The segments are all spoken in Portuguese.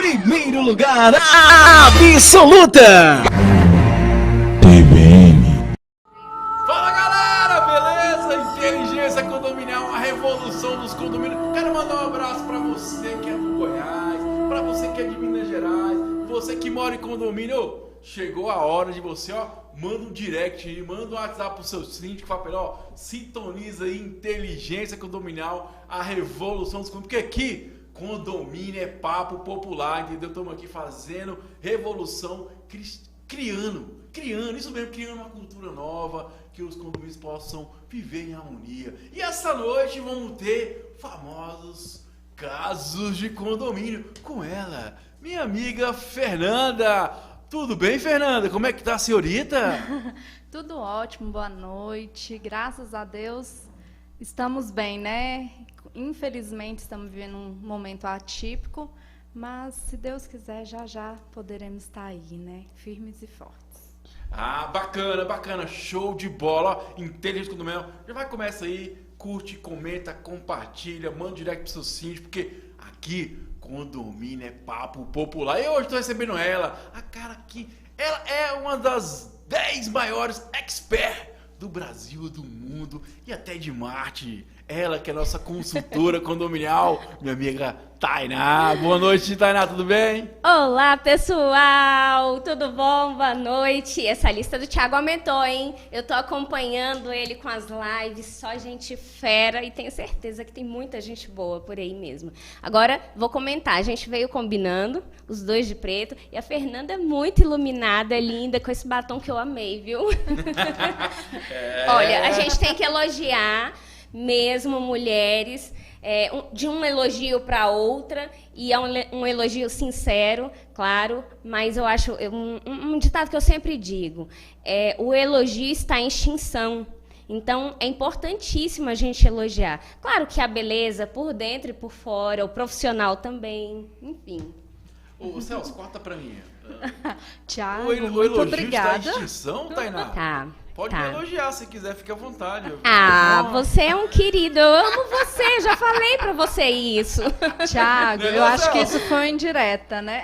Primeiro lugar, absoluta! Fala galera, beleza? Inteligência condominial, a revolução dos condomínios. Quero mandar um abraço pra você que é do Goiás, pra você que é de Minas Gerais, você que mora em condomínio. Chegou a hora de você, manda um direct, manda um WhatsApp pro seu síndico, fala pra ele, sintoniza aí Inteligência Condominial, a revolução dos condomínios, porque aqui condomínio é papo popular, entendeu? Estamos aqui fazendo revolução, criando, isso mesmo, criando uma cultura nova, que os condomínios possam viver em harmonia. E essa noite vamos ter famosos casos de condomínio com ela, minha amiga Fernanda. Tudo bem, Fernanda? Como é que tá a senhorita? Tudo ótimo, boa noite. Graças a Deus estamos bem, né? Infelizmente estamos vivendo um momento atípico, mas se Deus quiser, já poderemos estar aí, né? Firmes e fortes. Ah, bacana, show de bola. Inteligência Condominial. Já vai, começa aí, curte, comenta, compartilha, manda direct pro seu síndico, porque aqui condomínio é papo popular. E hoje estou recebendo ela, a cara que ela é uma das 10 maiores experts do Brasil, do mundo e até de Marte. Ela que é nossa consultora condominial, minha amiga Tainá. Boa noite, Tainá, tudo bem? Olá, pessoal, tudo bom? Boa noite. Essa lista do Thiago aumentou, hein? Eu tô acompanhando ele com as lives, só gente fera, e tenho certeza que tem muita gente boa por aí mesmo. Agora, vou comentar, a gente veio combinando, os dois de preto, e a Fernanda é muito iluminada, linda, com esse batom que eu amei, viu? Olha, a gente tem que elogiar mesmo mulheres, de um elogio para outra, e é um elogio sincero, claro, mas eu acho, um ditado que eu sempre digo, o elogio está em extinção. Então, é importantíssimo a gente elogiar. Claro que a beleza por dentro e por fora, o profissional também, enfim. Ô, Celso, corta pra mim. Tiago, o elogio muito obrigada. está em extinção, Tainá? Tá. Pode me elogiar se quiser, fique à vontade. Você é um querido, eu amo você, já falei pra você isso. Tiago, eu acho que isso foi indireta, né?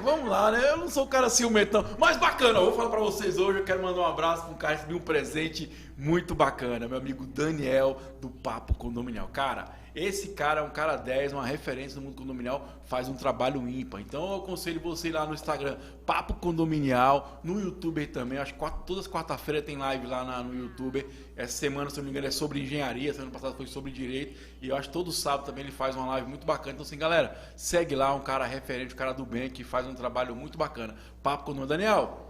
Vamos lá, né? Eu não sou um cara ciumentão, mas bacana, eu vou falar pra vocês hoje, eu quero mandar um abraço pra um cara que me deu um presente muito bacana, meu amigo Daniel, do Papo Condominial. Cara, esse cara é um cara 10, uma referência no mundo condominial, faz um trabalho ímpar. Então eu aconselho você ir lá no Instagram, Papo Condominial, no YouTube também. Acho que todas as quarta-feiras tem live lá no YouTube. Essa semana, se não me engano, é sobre engenharia. Semana passada foi sobre direito. E eu acho que todo sábado também ele faz uma live muito bacana. Então assim, galera, segue lá, um cara referente, um cara do bem, que faz um trabalho muito bacana. Papo Condominial. Daniel,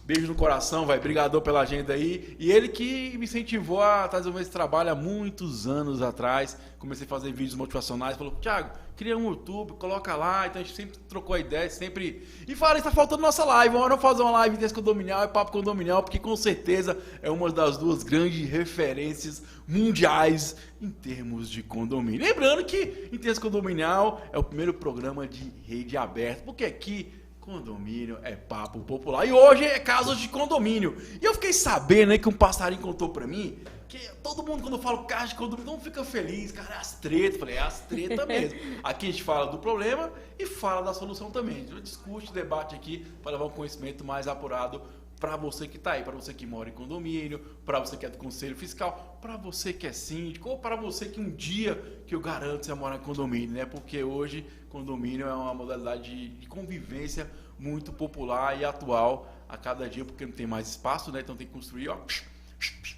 beijo no coração, vai. Brigadão pela agenda aí. E ele que me incentivou a desenvolver esse trabalho há muitos anos atrás. Comecei a fazer vídeos motivacionais. Falou, Thiago, cria um YouTube, coloca lá. Então a gente sempre trocou ideia, sempre... E fala, está faltando nossa live. Vamos fazer uma live desse condominial, é Papo Condominial, porque com certeza é uma das duas grandes referências mundiais em termos de condomínio. Lembrando que Inteligência Condominial é o primeiro programa de rede aberta, porque aqui condomínio é papo popular. E hoje é casos de condomínio. E eu fiquei sabendo aí que um passarinho contou pra mim que todo mundo, quando fala caso de condomínio, não fica feliz. Cara, é as tretas. Falei, é as tretas mesmo. Aqui a gente fala do problema e fala da solução também. A gente discute, debate aqui para levar um conhecimento mais apurado para você que está aí, para você que mora em condomínio, para você que é do conselho fiscal, para você que é síndico, ou para você que um dia, que eu garanto, você vai morar em condomínio, né? Porque hoje condomínio é uma modalidade de convivência muito popular e atual a cada dia, porque não tem mais espaço, né? Então tem que construir,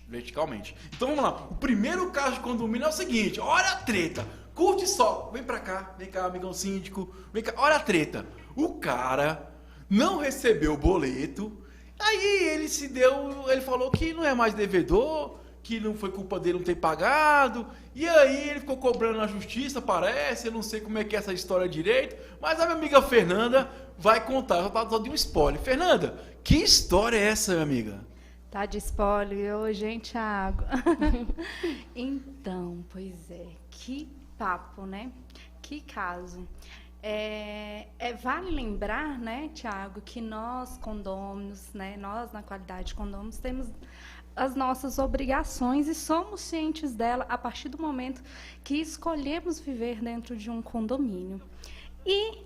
verticalmente. Então vamos lá. O primeiro caso de condomínio é o seguinte, olha a treta. Curte só, vem cá, amigão síndico, vem cá, olha a treta. O cara não recebeu o boleto. Aí ele falou que não é mais devedor, que não foi culpa dele não ter pagado, e aí ele ficou cobrando na justiça, parece, eu não sei como é que é essa história direito, mas a minha amiga Fernanda vai contar, só de um spoiler. Fernanda, que história é essa, minha amiga? Tá de spoiler hoje, hein, Thiago? Então, pois é, que papo, né? Que caso. Vale lembrar, né, Thiago, que nós, condôminos, né, nós, na qualidade de condôminos, temos as nossas obrigações e somos cientes dela a partir do momento que escolhemos viver dentro de um condomínio. E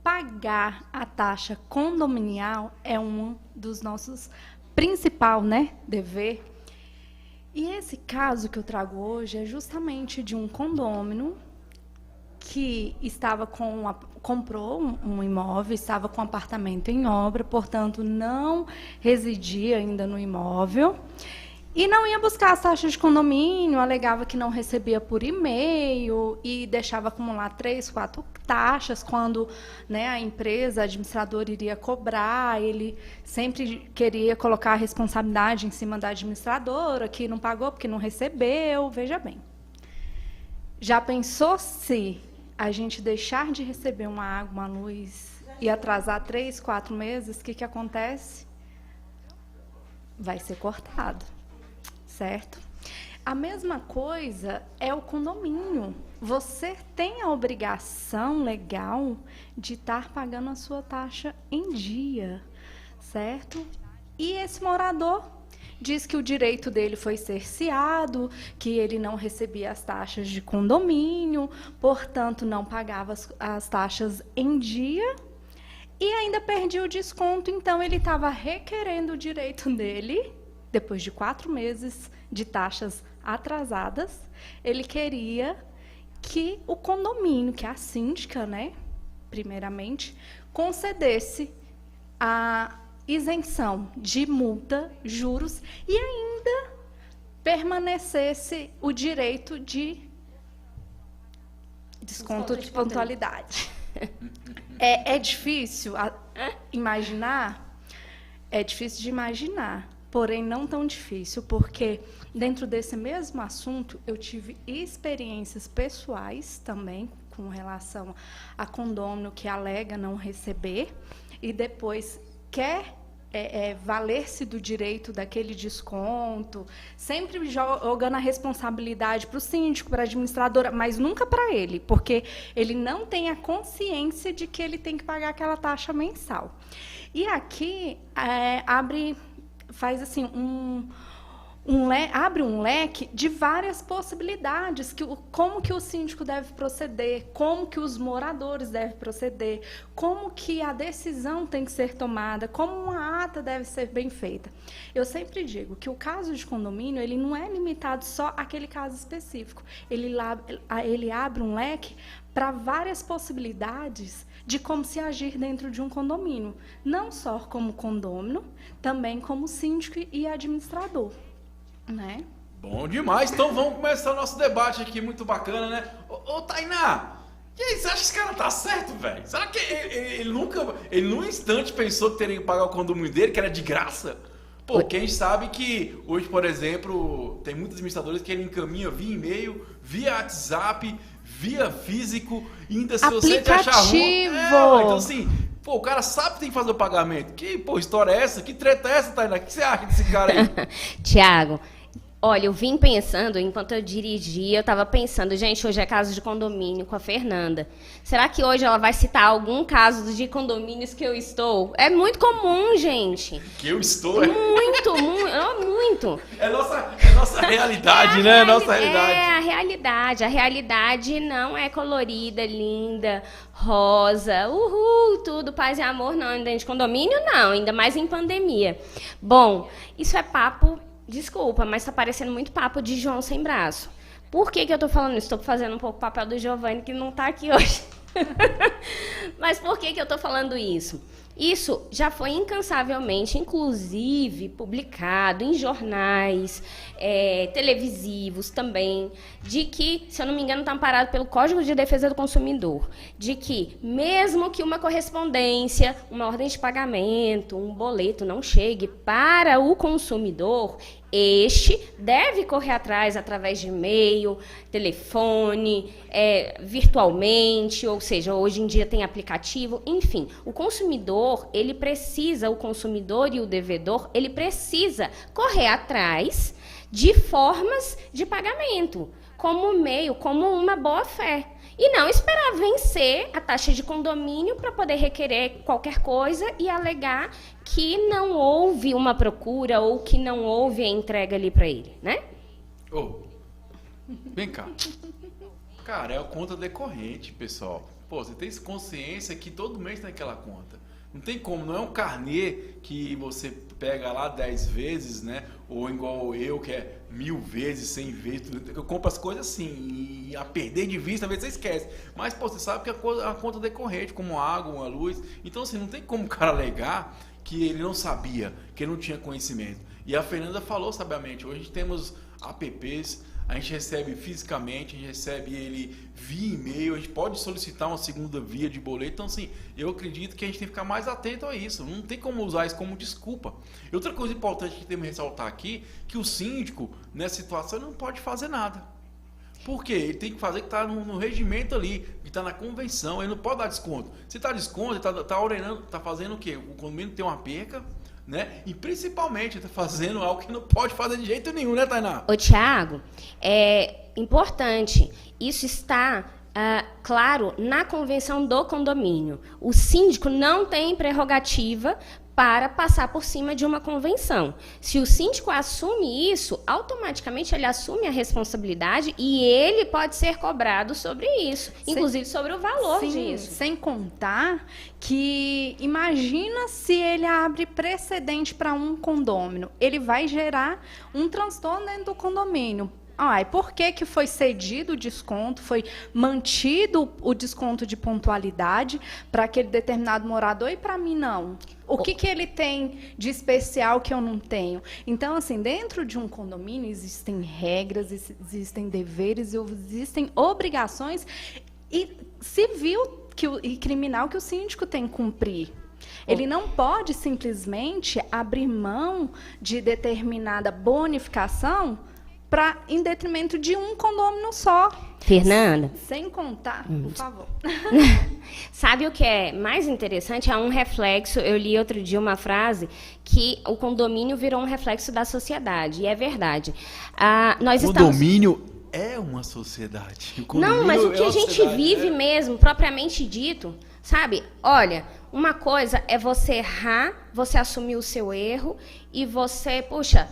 pagar a taxa condominial é um dos nossos principal, né, dever. E esse caso que eu trago hoje é justamente de um condômino que comprou um imóvel, estava com um apartamento em obra, portanto, não residia ainda no imóvel, e não ia buscar as taxas de condomínio, alegava que não recebia por e-mail e deixava acumular 3, 4 taxas quando, né, a empresa, a administradora iria cobrar. Ele sempre queria colocar a responsabilidade em cima da administradora, que não pagou porque não recebeu. Veja bem, já pensou se a gente deixar de receber uma água, uma luz e atrasar 3, 4 meses, o que acontece? Vai ser cortado, certo? A mesma coisa é o condomínio. Você tem a obrigação legal de estar pagando a sua taxa em dia, certo? E esse morador diz que o direito dele foi cerceado, que ele não recebia as taxas de condomínio, portanto, não pagava as taxas em dia e ainda perdia o desconto. Então, ele estava requerendo o direito dele, depois de 4 meses de taxas atrasadas. Ele queria que o condomínio, que a síndica, né, primeiramente, concedesse a isenção de multa, juros e ainda permanecesse o direito de desconto de pontualidade. É difícil imaginar? É difícil de imaginar, porém não tão difícil, porque dentro desse mesmo assunto eu tive experiências pessoais também com relação a condômino que alega não receber e depois quer valer-se do direito daquele desconto, sempre jogando a responsabilidade para o síndico, para a administradora, mas nunca para ele, porque ele não tem a consciência de que ele tem que pagar aquela taxa mensal. E aqui faz assim abre um leque de várias possibilidades, como que o síndico deve proceder, como que os moradores devem proceder, como que a decisão tem que ser tomada, como uma ata deve ser bem feita. Eu sempre digo que o caso de condomínio ele não é limitado só àquele caso específico, ele abre um leque para várias possibilidades de como se agir dentro de um condomínio, não só como condômino, também como síndico e administrador. Né? Bom demais, então vamos começar o nosso debate aqui, muito bacana, né? Ô Tainá, e aí, você acha que esse cara tá certo, velho? Será que ele num instante pensou que teria que pagar o condomínio dele, que era de graça? Pô, quem sabe que hoje, por exemplo, tem muitos administradores que ele encaminha via e-mail, via WhatsApp, via físico, e ainda se você te achar ruim... então assim... Pô, o cara sabe que tem que fazer o pagamento. Que, pô, história é essa? Que treta é essa, Tainá? O que você acha desse cara aí? Tiago, olha, eu vim pensando, enquanto eu dirigia, eu estava pensando, gente, hoje é caso de condomínio com a Fernanda. Será que hoje ela vai citar algum caso de condomínios que eu estou? É muito comum, gente. Que eu estou, é? Muito. É nossa realidade, né? Nossa realidade. É a realidade. A realidade não é colorida, linda, rosa, tudo, paz e amor, não. Dentro de condomínio, não. Ainda mais em pandemia. Bom, isso é papo... Desculpa, mas está parecendo muito papo de João sem braço. Por que eu estou falando isso? Estou fazendo um pouco o papel do Giovanni, que não está aqui hoje. Mas por que eu estou falando isso? Isso já foi incansavelmente, inclusive, publicado em jornais, televisivos também, de que, se eu não me engano, está amparado pelo Código de Defesa do Consumidor, de que, mesmo que uma correspondência, uma ordem de pagamento, um boleto não chegue para o consumidor, este deve correr atrás através de e-mail, telefone, virtualmente, ou seja, hoje em dia tem aplicativo, enfim. O consumidor e o devedor, ele precisa correr atrás de formas de pagamento, como meio, como uma boa-fé. E não esperar vencer a taxa de condomínio para poder requerer qualquer coisa e alegar que não houve uma procura ou que não houve a entrega ali para ele, né? Vem cá. Cara, é a conta decorrente, pessoal. Pô, você tem consciência que todo mês tem aquela conta. Não tem como, não é um carnê que você pega lá 10 vezes, né? Ou igual eu, que é 1000 vezes, 100 vezes. Eu compro as coisas assim, e a perder de vista, às vezes você esquece. Mas, pô, você sabe que a conta decorrente, como água, a luz. Então, assim, não tem como o cara alegar que ele não sabia, que ele não tinha conhecimento. E a Fernanda falou sabiamente, hoje temos apps, a gente recebe fisicamente, a gente recebe ele via e-mail, a gente pode solicitar uma segunda via de boleto. Então, assim, eu acredito que a gente tem que ficar mais atento a isso. Não tem como usar isso como desculpa. E outra coisa importante que temos que ressaltar aqui, que o síndico, nessa situação, não pode fazer nada. Por quê? Ele tem que fazer que está no regimento ali, que está na convenção, ele não pode dar desconto. Se está desconto, ele está ordenando, está fazendo o quê? O condomínio tem uma perca, né? E principalmente está fazendo algo que não pode fazer de jeito nenhum, né, Tainá? Ô, Tiago, é importante, isso está claro na convenção do condomínio. O síndico não tem prerrogativa para passar por cima de uma convenção. Se o síndico assume isso, automaticamente ele assume a responsabilidade e ele pode ser cobrado sobre isso, inclusive sobre o valor disso. Sem contar que, imagina se ele abre precedente para um condômino, ele vai gerar um transtorno dentro do condomínio. Por que foi cedido o desconto, foi mantido o desconto de pontualidade para aquele determinado morador e para mim não? O que ele tem de especial que eu não tenho? Então, assim, dentro de um condomínio existem regras, existem deveres, existem obrigações civil e criminal que o síndico tem que cumprir. Ele não pode simplesmente abrir mão de determinada bonificação em detrimento de um condômino só. Fernanda? Sem contar, por favor. Sabe o que é mais interessante? É um reflexo. Eu li outro dia uma frase que o condomínio virou um reflexo da sociedade. E é verdade. O condomínio é uma sociedade. Não, mas o que a gente vive mesmo, propriamente dito, sabe? Olha, uma coisa é você errar, você assumir o seu erro e você, puxa,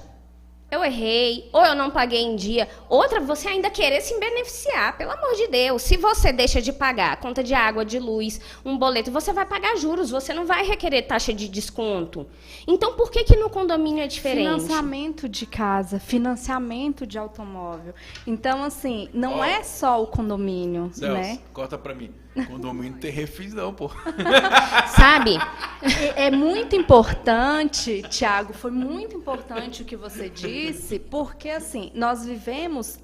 eu errei, ou eu não paguei em dia. Outra, você ainda querer se beneficiar, pelo amor de Deus. Se você deixa de pagar a conta de água, de luz, um boleto, você vai pagar juros, você não vai requerer taxa de desconto. Então, por que no condomínio é diferente? Financiamento de casa, financiamento de automóvel. Então, assim, não é só o condomínio, Celso, né? Corta pra mim. Condomínio tem refis não, pô. Sabe? É muito importante, Tiago, foi muito importante o que você disse, porque, assim, nós vivemos...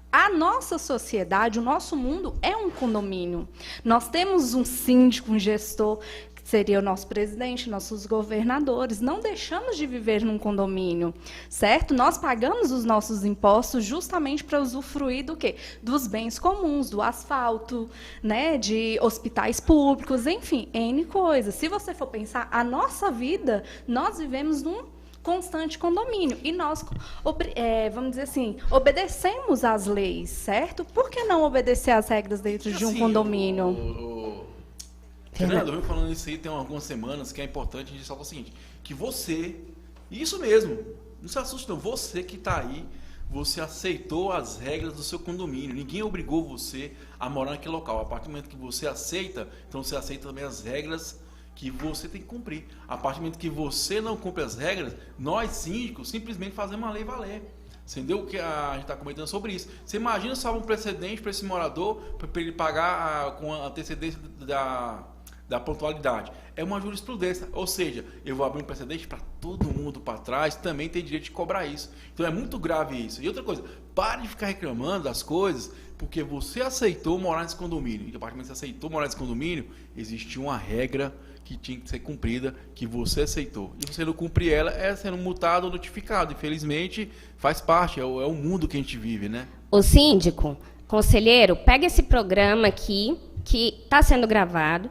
A nossa sociedade, o nosso mundo é um condomínio. Nós temos um síndico, um gestor, que seria o nosso presidente, nossos governadores. Não deixamos de viver num condomínio, certo? Nós pagamos os nossos impostos justamente para usufruir do quê? Dos bens comuns, do asfalto, né? De hospitais públicos, enfim, N coisas. Se você for pensar, a nossa vida, nós vivemos num constante condomínio. E nós, vamos dizer assim, obedecemos às leis, certo? Por que não obedecer às regras dentro de um condomínio? Fernando, eu venho falando isso aí tem algumas semanas, que é importante a gente falar o seguinte, que você, isso mesmo, não se assuste não, você que está aí, você aceitou as regras do seu condomínio, ninguém obrigou você a morar naquele local. A partir do momento que você aceita, então você aceita também as regras que você tem que cumprir. A partir do momento que você não cumpre as regras, nós síndicos simplesmente fazemos a lei valer. Entendeu o que a gente está comentando sobre isso? Você imagina só um precedente para esse morador, para ele pagar com a antecedência da pontualidade. É uma jurisprudência, ou seja, eu vou abrir um precedente para todo mundo para trás, também tem direito de cobrar isso. Então é muito grave isso. E outra coisa, pare de ficar reclamando das coisas, porque você aceitou morar nesse condomínio. E a partir do momento que você aceitou morar nesse condomínio, existia uma regra que tinha que ser cumprida, que você aceitou. E você não cumprir ela, é sendo multado ou notificado. Infelizmente, faz parte, é o mundo que a gente vive, né? O síndico, conselheiro, pega esse programa aqui, que está sendo gravado,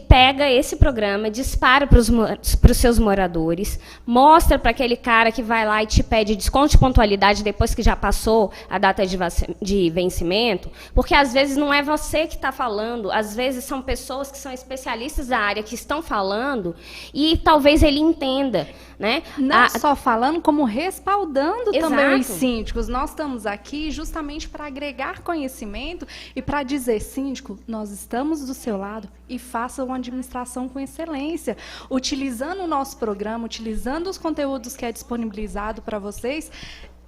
pega esse programa, dispara para os seus moradores, mostra para aquele cara que vai lá e te pede desconto de pontualidade depois que já passou a data de vencimento, porque às vezes não é você que está falando, às vezes são pessoas que são especialistas da área que estão falando e talvez ele entenda. Né? Não só falando, como respaldando também os Exato. síndicos. Nós estamos aqui justamente para agregar conhecimento e para dizer, síndico, nós estamos do seu lado e faça uma administração com excelência. Utilizando o nosso programa, utilizando os conteúdos que é disponibilizado para vocês,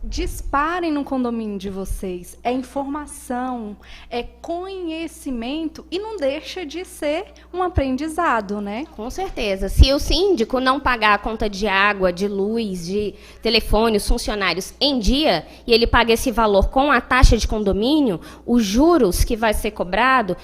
disparem no condomínio de vocês. É informação, é conhecimento e não deixa de ser um aprendizado, né? Com certeza. Se o síndico não pagar a conta de água, de luz, de telefone, os funcionários em dia, e ele paga esse valor com a taxa de condomínio, os juros que vai ser cobrado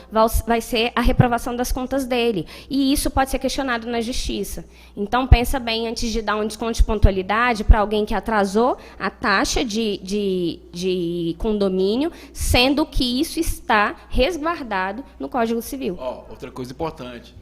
vai ser a reprovação das contas dele. E isso pode ser questionado na justiça. Então, pensa bem antes de dar um desconto de pontualidade para alguém que atrasou a taxa de condomínio, sendo que isso está resguardado no Código Civil. Outra coisa importante,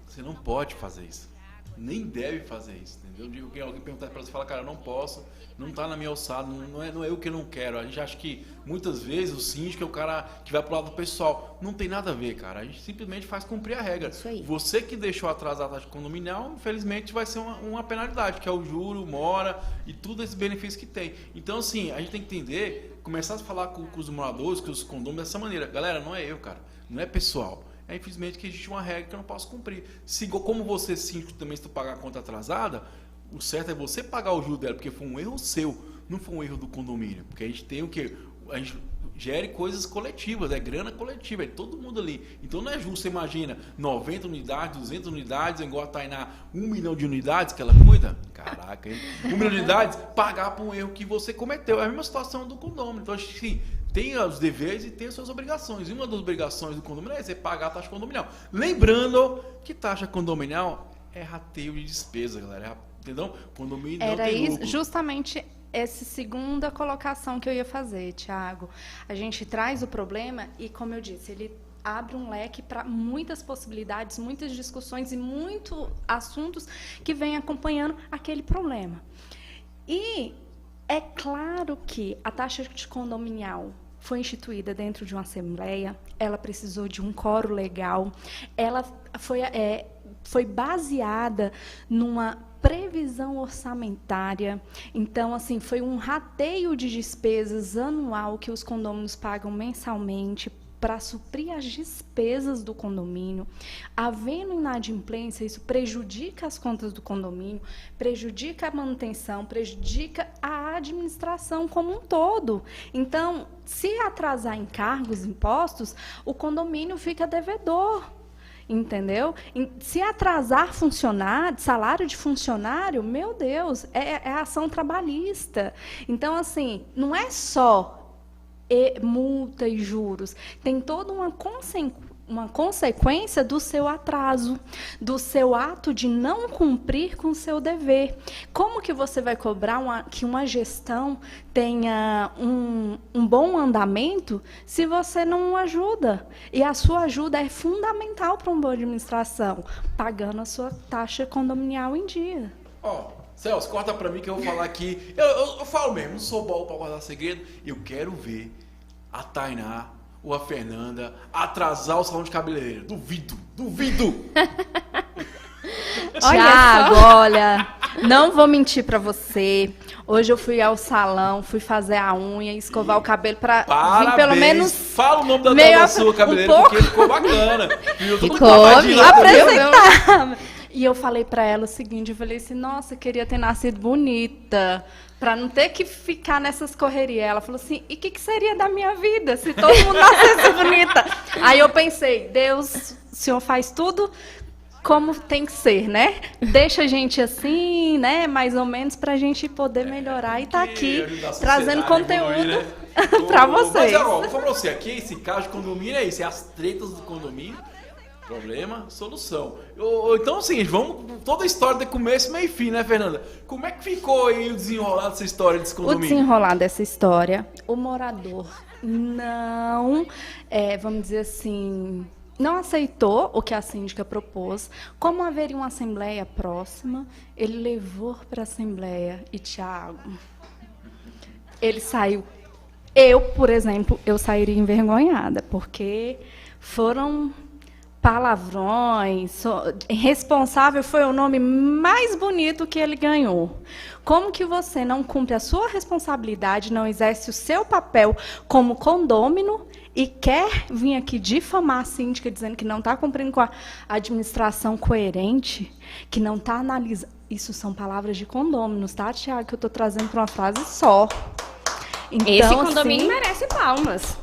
você não pode fazer isso, nem deve fazer isso, entendeu? Eu digo que alguém perguntar para você, fala, cara, eu não posso, não está na minha alçada, não é eu que não quero. A gente acha que muitas vezes o síndico é o cara que vai pro lado do pessoal. Não tem nada a ver, cara. A gente simplesmente faz cumprir a regra. Isso aí. Você que deixou atrasar a taxa condominial, infelizmente vai ser uma penalidade, que é o juro, mora e tudo esse benefício que tem. Então, assim, a gente tem que entender, começar a falar com os moradores, com os condôminos dessa maneira. Galera, não é eu, cara. Não é pessoal. É infelizmente que existe uma regra que eu não posso cumprir. Se, como você, síndico, também, se tu pagar a conta atrasada, o certo é você pagar o juro dela, porque foi um erro seu, não foi um erro do condomínio. Porque a gente tem o quê? A gente gere coisas coletivas, é grana coletiva, é todo mundo ali. Então não é justo, você imagina, 90 unidades, 200 unidades, igual a Tainá, 1 milhão de unidades que ela cuida. Caraca, hein? 1 milhão de unidades, pagar por um erro que você cometeu. É a mesma situação do condomínio. Então, sim, tem os deveres e tem as suas obrigações. E uma das obrigações do condomínio é você pagar a taxa condominial. Lembrando que taxa condominial é rateio de despesa, galera. Entendeu? Condomínio não tem lucro. Era isso, justamente essa segunda colocação que eu ia fazer, Thiago. A gente traz o problema e, como eu disse, ele abre um leque para muitas possibilidades, muitas discussões e muitos assuntos que vêm acompanhando aquele problema. E é claro que a taxa de condominial foi instituída dentro de uma assembleia, ela precisou de um quórum legal, ela foi baseada numa previsão orçamentária. Então, assim, foi um rateio de despesas anual que os condôminos pagam mensalmente para suprir as despesas do condomínio. Havendo inadimplência, isso prejudica as contas do condomínio, prejudica a manutenção, prejudica a administração como um todo. Então, se atrasar encargos, impostos, o condomínio fica devedor. Entendeu? Se atrasar salário de funcionário, meu Deus, é ação trabalhista. Então, assim, não é só multa e juros, tem toda uma consequência do seu atraso, do seu ato de não cumprir com o seu dever. Como que você vai cobrar que uma gestão tenha um bom andamento se você não ajuda? E a sua ajuda é fundamental para uma boa administração, pagando a sua taxa condominial em dia. Celso, corta para mim que eu vou falar aqui. Eu falo mesmo, não sou bom para guardar segredo. Eu quero ver a Tainá ou a Fernanda atrasar o salão de cabeleireiro. Duvido! Tiago, olha, não vou mentir pra você. Hoje eu fui ao salão, fui fazer a unha, escovar o cabelo pra vir pelo menos... Fala o nome da sua cabeleireira, porque ficou bacana. Ficou, apresentar. E eu falei pra ela o seguinte, eu falei assim, nossa, queria ter nascido bonita, pra não ter que ficar nessas correrias. Ela falou assim, e o que seria da minha vida se todo mundo nascesse bonita? Aí eu pensei, Deus, o Senhor faz tudo como tem que ser, né? Deixa a gente assim, né? Mais ou menos pra gente poder melhorar e tá aqui trazendo conteúdo pra vocês. Mas, vou falar pra você, aqui esse caso de condomínio é isso, é as tretas do condomínio. Problema, solução. Então, assim, vamos. Toda a história de começo, meio e fim, né, Fernanda? Como é que ficou aí o desenrolar dessa história desse condomínio? O desenrolar dessa história, o morador não, vamos dizer assim, não aceitou o que a síndica propôs. Como haveria uma assembleia próxima, ele levou para a assembleia. E, Tiago, ele saiu. Eu, por exemplo, eu sairia envergonhada, porque foram palavrões. Responsável foi o nome mais bonito que ele ganhou. Como que você não cumpre a sua responsabilidade, não exerce o seu papel como condômino e quer vir aqui difamar a síndica dizendo que não está cumprindo com a administração coerente, que não está analisando. Isso são palavras de condôminos, tá, Tiago? Que eu estou trazendo para uma frase só. Então, esse condomínio merece palmas.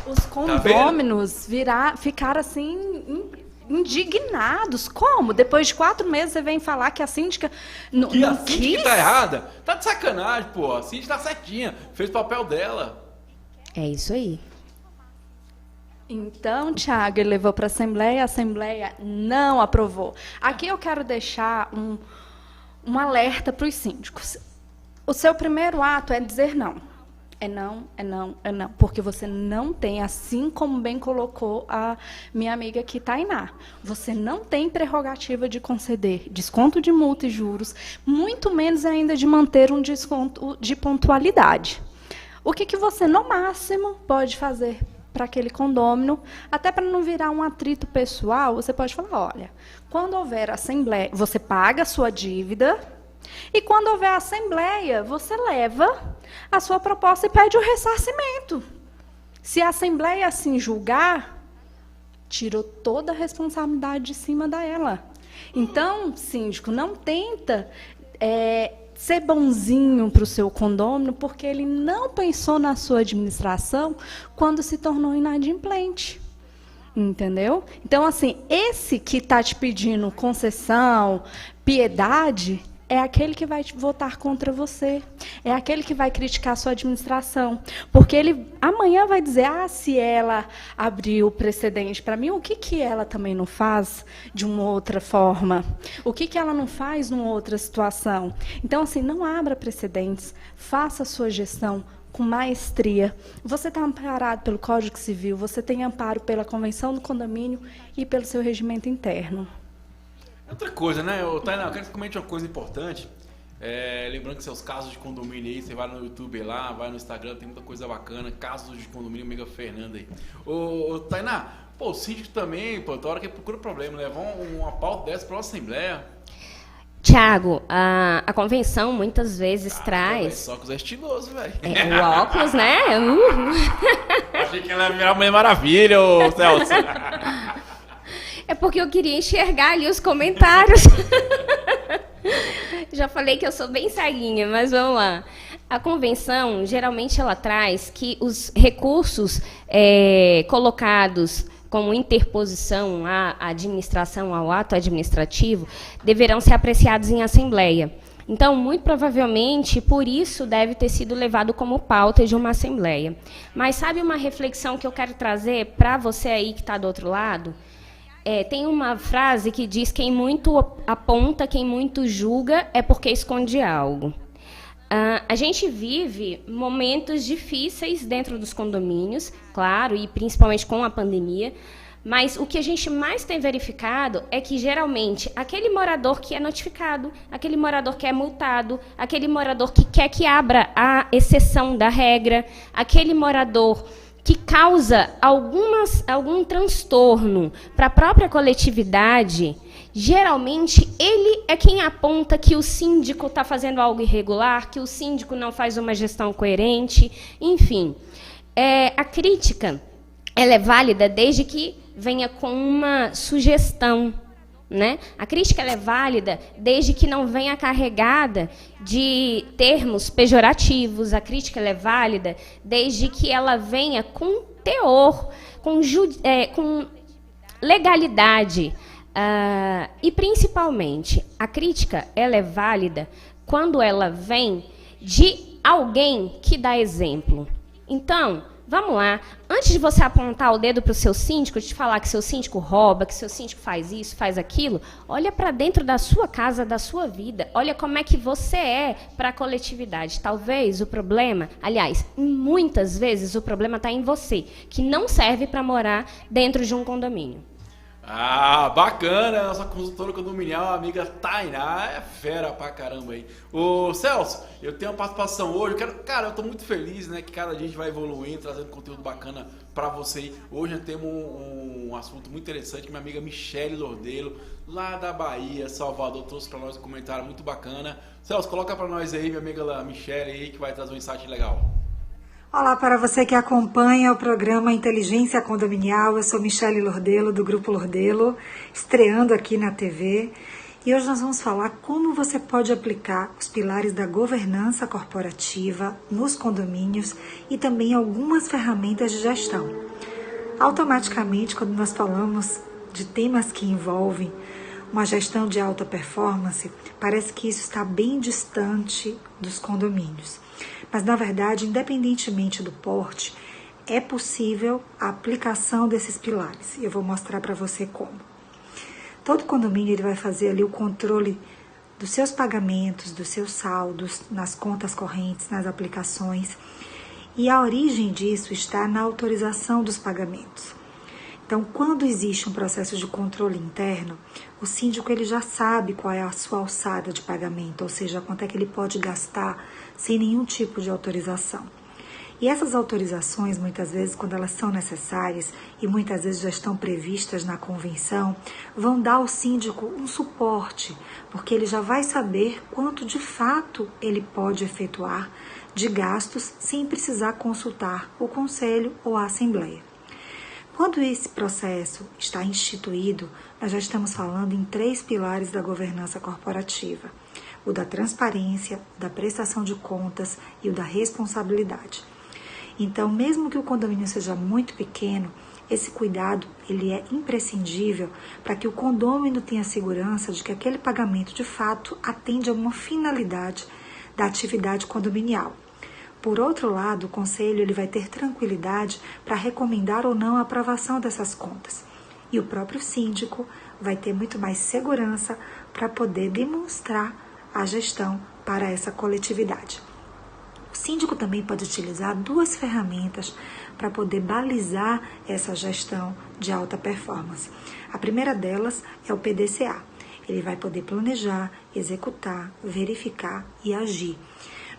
Os condôminos ficaram assim indignados. Como? Depois de 4 meses você vem falar que a síndica não Que a quis? síndica tá errada? Tá de sacanagem, pô. A síndica tá certinha. Fez o papel dela. É isso aí. Então, Tiago, ele levou para a Assembleia não aprovou. Aqui eu quero deixar um alerta para os síndicos. O seu primeiro ato é dizer não. É não, é não, é não. Porque você não tem, assim como bem colocou a minha amiga aqui, Tainá, você não tem prerrogativa de conceder desconto de multa e juros, muito menos ainda de manter um desconto de pontualidade. O que você, no máximo, pode fazer para aquele condômino, até para não virar um atrito pessoal, você pode falar, olha, quando houver assembleia, você paga a sua dívida, e quando houver assembleia, você leva a sua proposta e pede o ressarcimento. Se a assembleia assim julgar, tirou toda a responsabilidade de cima dela. Então, síndico, não tenta ser bonzinho para o seu condômino, porque ele não pensou na sua administração quando se tornou inadimplente. Entendeu? Então, assim, esse que está te pedindo concessão, piedade, é aquele que vai votar contra você. É aquele que vai criticar a sua administração. Porque ele amanhã vai dizer, se ela abriu precedente para mim, o que ela também não faz de uma outra forma? O que ela não faz numa outra situação? Então, assim, não abra precedentes. Faça a sua gestão com maestria. Você está amparado pelo Código Civil, você tem amparo pela Convenção do Condomínio e pelo seu regimento interno. Outra coisa, né, Tainá, eu quero que você comente uma coisa importante. Lembrando que seus casos de condomínio aí, você vai no YouTube lá, vai no Instagram, tem muita coisa bacana. Casos de condomínio, Mega Fernanda aí. Tainá, pô, o síndico também, pô, toda hora que procura problema, levar uma pauta dessa para uma assembleia. Tiago, a convenção muitas vezes traz... Só que é estiloso, velho. O óculos, né? Achei que ela ia virar Mulher Maravilha, ô Celso. É porque eu queria enxergar ali os comentários. Já falei que eu sou bem ceguinha, mas vamos lá. A convenção, geralmente, ela traz que os recursos colocados como interposição à administração, ao ato administrativo, deverão ser apreciados em assembleia. Então, muito provavelmente, por isso deve ter sido levado como pauta de uma assembleia. Mas sabe uma reflexão que eu quero trazer para você aí que está do outro lado? Tem uma frase que diz: quem muito aponta, quem muito julga, é porque esconde algo. A gente vive momentos difíceis dentro dos condomínios, claro, e principalmente com a pandemia, mas o que a gente mais tem verificado é que, geralmente, aquele morador que é notificado, aquele morador que é multado, aquele morador que quer que abra a exceção da regra, aquele morador que causa algum transtorno para a própria coletividade, geralmente ele é quem aponta que o síndico está fazendo algo irregular, que o síndico não faz uma gestão coerente, enfim. A crítica ela é válida desde que venha com uma sugestão, né? A crítica ela é válida desde que não venha carregada de termos pejorativos. A crítica ela é válida desde que ela venha com teor, com legalidade. E, principalmente, a crítica ela é válida quando ela vem de alguém que dá exemplo. Então, vamos lá. Antes de você apontar o dedo para o seu síndico, de falar que seu síndico rouba, que seu síndico faz isso, faz aquilo, olha para dentro da sua casa, da sua vida. Olha como é que você é para a coletividade. Talvez o problema, aliás, muitas vezes o problema está em você, que não serve para morar dentro de um condomínio. Ah, bacana, nossa consultora condominial, a amiga Tainá, é fera pra caramba aí. Ô Celso, eu tenho uma participação hoje, eu tô muito feliz, né, que cada dia a gente vai evoluindo, trazendo conteúdo bacana pra você. Hoje temos um assunto muito interessante que minha amiga Michele Lordelo, lá da Bahia, Salvador, trouxe pra nós um comentário muito bacana. Celso, coloca pra nós aí, minha amiga Michele aí, que vai trazer um insight legal. Olá para você que acompanha o programa Inteligência Condominial, eu sou Michele Lordelo, do Grupo Lordelo, estreando aqui na TV. E hoje nós vamos falar como você pode aplicar os pilares da governança corporativa nos condomínios e também algumas ferramentas de gestão. Automaticamente, quando nós falamos de temas que envolvem uma gestão de alta performance, parece que isso está bem distante dos condomínios. Mas, na verdade, independentemente do porte, é possível a aplicação desses pilares. E eu vou mostrar para você como. Todo condomínio ele vai fazer ali o controle dos seus pagamentos, dos seus saldos, nas contas correntes, nas aplicações. E a origem disso está na autorização dos pagamentos. Então, quando existe um processo de controle interno, o síndico ele já sabe qual é a sua alçada de pagamento, ou seja, quanto é que ele pode gastar sem nenhum tipo de autorização. E essas autorizações, muitas vezes, quando elas são necessárias e muitas vezes já estão previstas na convenção, vão dar ao síndico um suporte, porque ele já vai saber quanto de fato ele pode efetuar de gastos sem precisar consultar o conselho ou a assembleia. Quando esse processo está instituído, nós já estamos falando em 3 pilares da governança corporativa: o da transparência, o da prestação de contas e o da responsabilidade. Então, mesmo que o condomínio seja muito pequeno, esse cuidado ele é imprescindível para que o condômino tenha segurança de que aquele pagamento de fato atende a uma finalidade da atividade condominial. Por outro lado, o conselho ele vai ter tranquilidade para recomendar ou não a aprovação dessas contas. E o próprio síndico vai ter muito mais segurança para poder demonstrar a gestão para essa coletividade. O síndico também pode utilizar 2 ferramentas para poder balizar essa gestão de alta performance. A primeira delas é o PDCA. Ele vai poder planejar, executar, verificar e agir.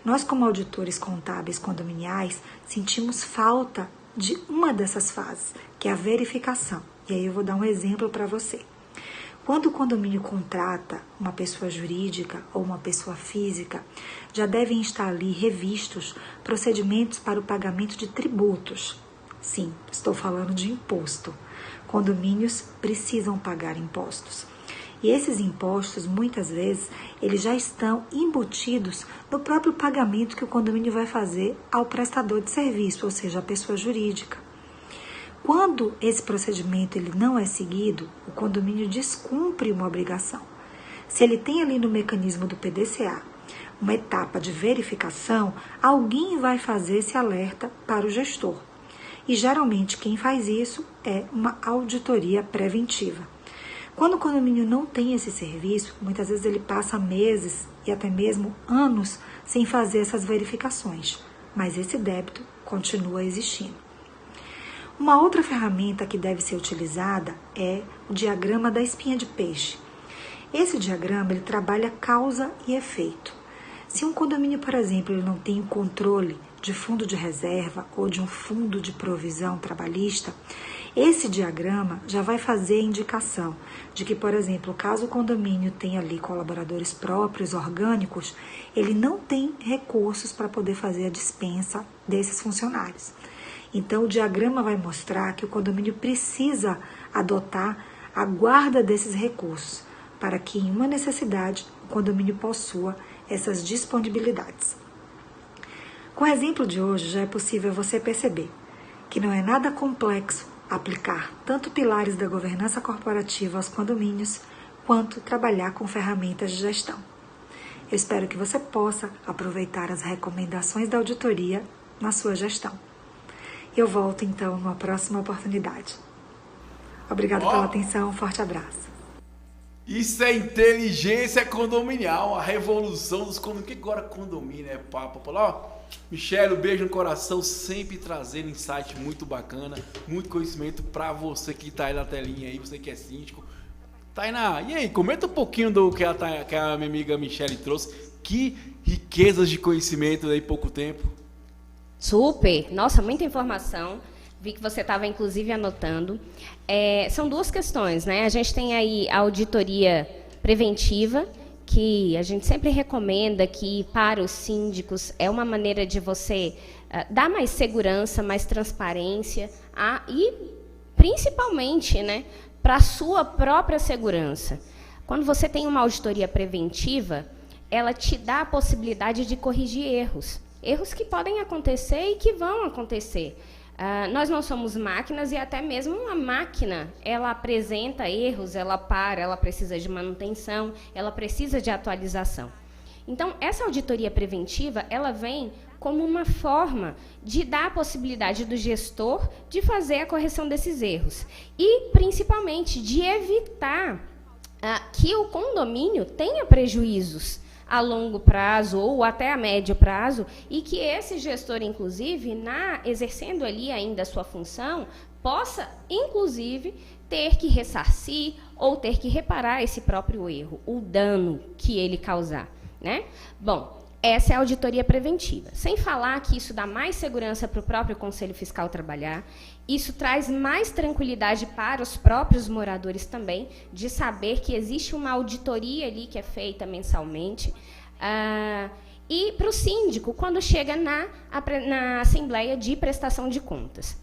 Nós, como auditores contábeis condominiais, sentimos falta de uma dessas fases, que é a verificação. E aí eu vou dar um exemplo para você. Quando o condomínio contrata uma pessoa jurídica ou uma pessoa física, já devem estar ali revistos procedimentos para o pagamento de tributos. Sim, estou falando de imposto. Condomínios precisam pagar impostos. E esses impostos, muitas vezes, eles já estão embutidos no próprio pagamento que o condomínio vai fazer ao prestador de serviço, ou seja, a pessoa jurídica. Quando esse procedimento ele não é seguido, o condomínio descumpre uma obrigação. Se ele tem ali no mecanismo do PDCA uma etapa de verificação, alguém vai fazer esse alerta para o gestor. E geralmente quem faz isso é uma auditoria preventiva. Quando o condomínio não tem esse serviço, muitas vezes ele passa meses e até mesmo anos sem fazer essas verificações, mas esse débito continua existindo. Uma outra ferramenta que deve ser utilizada é o diagrama da espinha de peixe. Esse diagrama ele trabalha causa e efeito. Se um condomínio, por exemplo, ele não tem o controle de fundo de reserva ou de um fundo de provisão trabalhista, esse diagrama já vai fazer a indicação de que, por exemplo, caso o condomínio tenha ali colaboradores próprios, orgânicos, ele não tem recursos para poder fazer a dispensa desses funcionários. Então, o diagrama vai mostrar que o condomínio precisa adotar a guarda desses recursos, para que, em uma necessidade, o condomínio possua essas disponibilidades. Com o exemplo de hoje, já é possível você perceber que não é nada complexo aplicar tanto pilares da governança corporativa aos condomínios, quanto trabalhar com ferramentas de gestão. Eu espero que você possa aproveitar as recomendações da auditoria na sua gestão. Eu volto então numa próxima oportunidade. Obrigada pela atenção, um forte abraço. Isso é inteligência condominial, a revolução dos condomínios. O que agora condomínio é papo? Ó, Michele, um beijo no coração, sempre trazendo insight muito bacana, muito conhecimento pra você que tá aí na telinha aí, você que é síndico. Tainá, e aí, comenta um pouquinho do que a minha amiga Michele trouxe. Que riquezas de conhecimento aí em pouco tempo. Super! Nossa, muita informação. Vi que você estava, inclusive, anotando. São duas questões, né? A gente tem aí a auditoria preventiva, que a gente sempre recomenda que, para os síndicos, é uma maneira de você dar mais segurança, mais transparência e, principalmente, né, para a sua própria segurança. Quando você tem uma auditoria preventiva, ela te dá a possibilidade de corrigir erros. Erros que podem acontecer e que vão acontecer. Nós não somos máquinas e até mesmo uma máquina, ela apresenta erros, ela precisa de manutenção, ela precisa de atualização. Então, essa auditoria preventiva, ela vem como uma forma de dar a possibilidade do gestor de fazer a correção desses erros e, principalmente, de evitar que o condomínio tenha prejuízos a longo prazo ou até a médio prazo, e que esse gestor, inclusive, exercendo ali ainda a sua função, possa, inclusive, ter que ressarcir ou ter que reparar esse próprio erro, o dano que ele causar, né? Bom, essa é a auditoria preventiva. Sem falar que isso dá mais segurança para o próprio Conselho Fiscal trabalhar, isso traz mais tranquilidade para os próprios moradores também, de saber que existe uma auditoria ali que é feita mensalmente. E para o síndico, quando chega na Assembleia de Prestação de Contas.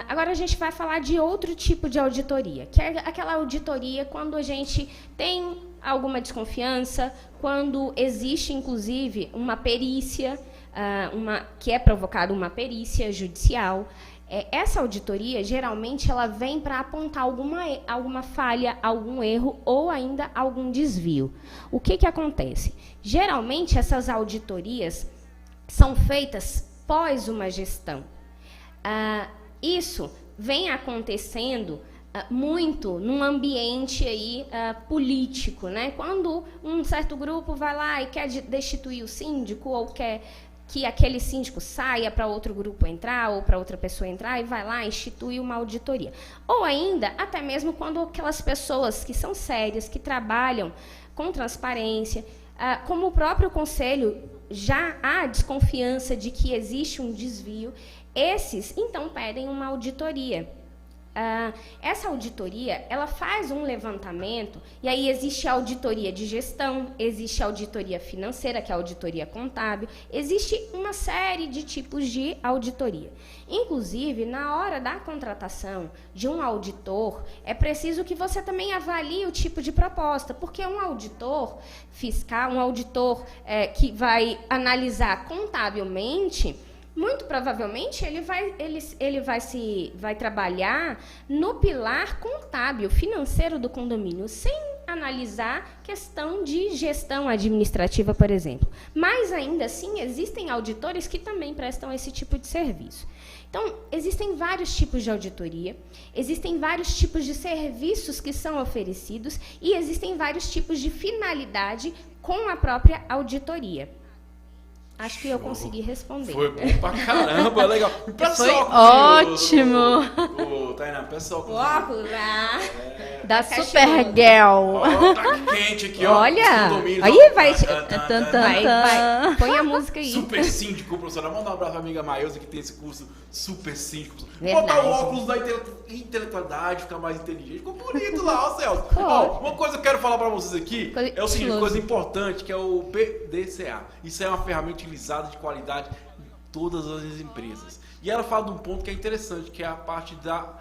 Agora a gente vai falar de outro tipo de auditoria, que é aquela auditoria quando a gente tem alguma desconfiança, quando existe, inclusive, uma perícia, que é provocada uma perícia judicial. Essa auditoria, geralmente, ela vem para apontar alguma falha, algum erro ou ainda algum desvio. O que acontece? Geralmente, essas auditorias são feitas pós uma gestão. Isso vem acontecendo muito num ambiente aí, político, né? Quando um certo grupo vai lá e quer destituir o síndico ou quer que aquele síndico saia para outro grupo entrar ou para outra pessoa entrar e vai lá e institui uma auditoria. Ou ainda, até mesmo quando aquelas pessoas que são sérias, que trabalham com transparência, como o próprio conselho já há desconfiança de que existe um desvio, esses, então, pedem uma auditoria. Essa auditoria, ela faz um levantamento, e aí existe a auditoria de gestão, existe a auditoria financeira, que é a auditoria contábil, existe uma série de tipos de auditoria. Inclusive, na hora da contratação de um auditor, é preciso que você também avalie o tipo de proposta, porque um auditor fiscal, um auditor que vai analisar contabilmente, muito provavelmente ele vai trabalhar no pilar contábil, financeiro do condomínio, sem analisar questão de gestão administrativa, por exemplo. Mas, ainda assim, existem auditores que também prestam esse tipo de serviço. Então, existem vários tipos de auditoria, existem vários tipos de serviços que são oferecidos e existem vários tipos de finalidade com a própria auditoria. Acho que eu consegui responder. Foi bom pra caramba, legal. Foi ótimo. Tainá, pessoal. Óculos, da Supergirl. Tá quente aqui, ó. Olha, aí vai. Põe a música aí. Super síndico, professora. Manda um abraço pra amiga Maísa, que tem esse curso Super síndico. Verdade. Botar o óculos da intelectualidade, ficar mais inteligente. Ficou bonito lá, ó, Celso. Ó, uma coisa que eu quero falar pra vocês aqui é o seguinte, coisa importante, que é o PDCA. Isso é uma ferramenta utilizada de qualidade em todas as empresas. E ela fala de um ponto que é interessante, que é a parte da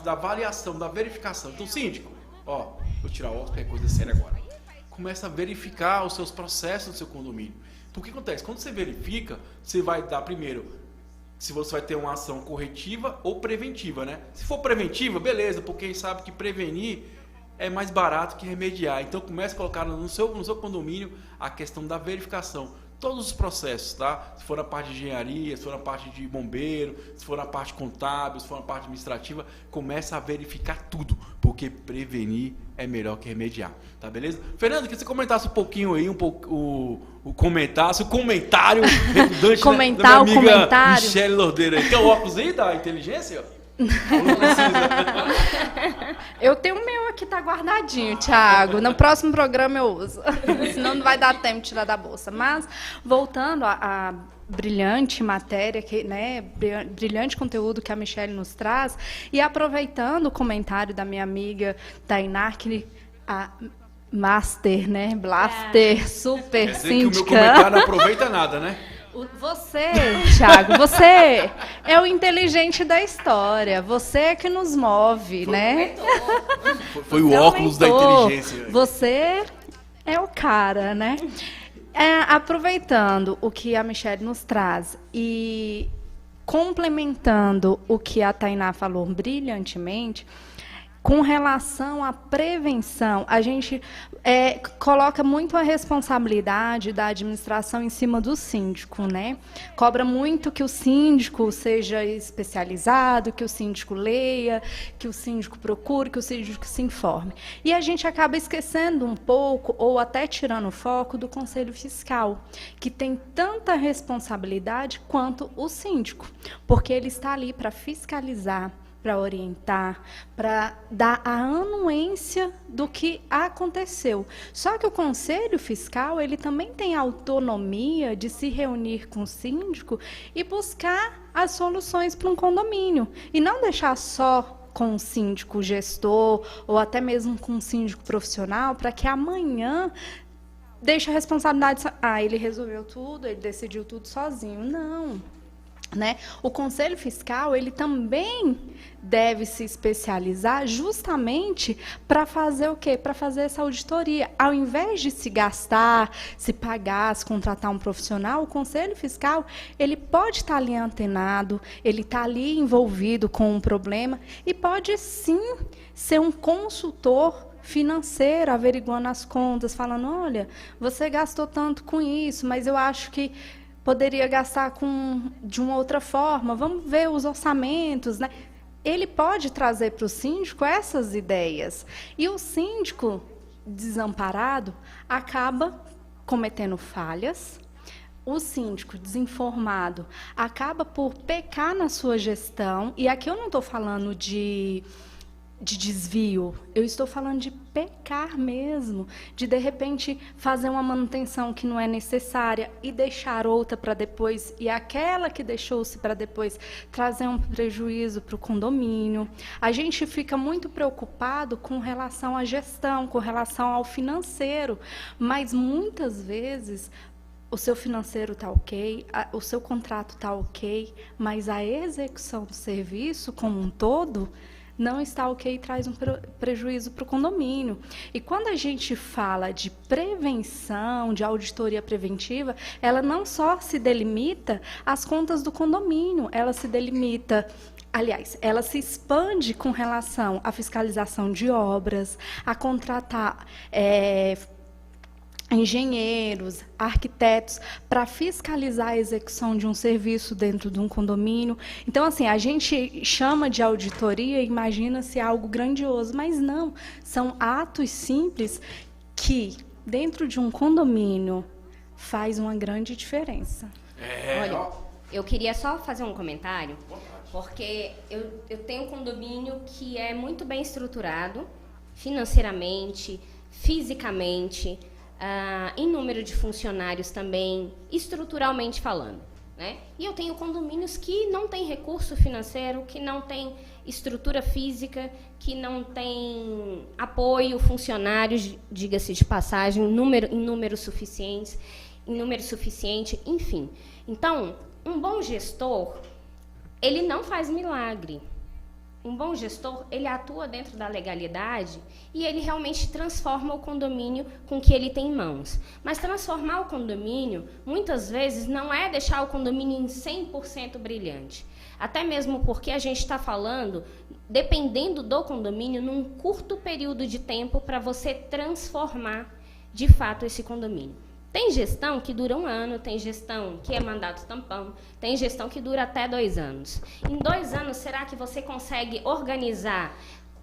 avaliação, da verificação. Então, síndico, ó, vou tirar o óculos, que é coisa séria agora. Começa a verificar os seus processos do seu condomínio. Porque o que acontece? Quando você verifica, você vai dar primeiro se você vai ter uma ação corretiva ou preventiva, né? Se for preventiva, beleza, porque a gente sabe que prevenir é mais barato que remediar. Então, comece a colocar no seu condomínio a questão da verificação. todos os processos, tá? Se for na parte de engenharia, se for na parte de bombeiro, se for na parte contábil, se for na parte administrativa, começa a verificar tudo, porque prevenir é melhor que remediar, tá beleza? Fernando, que você comentasse um pouquinho aí, o comentário redundante Comentar da minha o amiga comentário. Michele Lordeiro aí. Quer o óculos aí da inteligência? Não precisa. Eu tenho o meu aqui, tá guardadinho, Thiago. No próximo programa eu uso. Senão não vai dar tempo de tirar da bolsa. Mas, voltando à brilhante matéria, né, brilhante conteúdo que a Michele nos traz, e aproveitando o comentário da minha amiga Tainá, que a Master, né, Blaster, super Quer dizer que o meu síndica. comentário não aproveita nada, né? Você, Thiago, você é o inteligente da história. Você é que nos move, né? Foi o Você óculos da aumentou. inteligência. Você é o cara, né? Aproveitando o que a Michele nos traz e complementando o que a Tainá falou brilhantemente, com relação à prevenção, a gente coloca muito a responsabilidade da administração em cima do síndico, né? Cobra muito que o síndico seja especializado, que o síndico leia, que o síndico procure, que o síndico se informe. E a gente acaba esquecendo um pouco, ou até tirando o foco, do Conselho Fiscal, que tem tanta responsabilidade quanto o síndico, porque ele está ali para fiscalizar, para orientar, para dar a anuência do que aconteceu. Só que o Conselho Fiscal, ele também tem autonomia de se reunir com o síndico e buscar as soluções para um condomínio, e não deixar só com o síndico gestor, ou até mesmo com o síndico profissional, para que amanhã deixe a responsabilidade, ele resolveu tudo, ele decidiu tudo sozinho. Não. Né? O Conselho Fiscal, ele também deve se especializar justamente para fazer o quê? Para fazer essa auditoria. Ao invés de se gastar, se pagar, se contratar um profissional, o Conselho Fiscal, ele pode estar ali antenado, ele está ali envolvido com um problema e pode sim ser um consultor financeiro, averiguando as contas, falando, olha, você gastou tanto com isso, mas eu acho que poderia gastar de uma outra forma, vamos ver os orçamentos, né? Ele pode trazer para o síndico essas ideias. E o síndico desamparado acaba cometendo falhas, o síndico desinformado acaba por pecar na sua gestão, e aqui eu não estou falando de desvio, eu estou falando de pecar mesmo, de repente fazer uma manutenção que não é necessária e deixar outra para depois, e aquela que deixou-se para depois trazer um prejuízo para o condomínio. A gente fica muito preocupado com relação à gestão, com relação ao financeiro, mas muitas vezes o seu financeiro está ok, o seu contrato está ok, mas a execução do serviço como um todo não está ok e traz um prejuízo para o condomínio. E quando a gente fala de prevenção, de auditoria preventiva, ela não só se delimita às contas do condomínio, ela se delimita, aliás, ela se expande com relação à fiscalização de obras, a contratar engenheiros, arquitetos, para fiscalizar a execução de um serviço dentro de um condomínio. Então, assim, a gente chama de auditoria e imagina-se algo grandioso, mas não, são atos simples que, dentro de um condomínio, faz uma grande diferença. Olha, eu queria só fazer um comentário, porque eu tenho um condomínio que é muito bem estruturado, financeiramente, fisicamente, em número de funcionários também, estruturalmente falando, né? E eu tenho condomínios que não têm recurso financeiro, que não têm estrutura física, que não têm apoio, funcionários, diga-se de passagem, em número suficiente, enfim. Então, um bom gestor, ele não faz milagre. Um bom gestor, ele atua dentro da legalidade e ele realmente transforma o condomínio com o que ele tem em mãos. Mas transformar o condomínio, muitas vezes, não é deixar o condomínio em 100% brilhante. Até mesmo porque a gente está falando, dependendo do condomínio, num curto período de tempo para você transformar, de fato, esse condomínio. Tem gestão que dura 1 ano, tem gestão que é mandato tampão, tem gestão que dura até 2 anos. Em 2 anos, será que você consegue organizar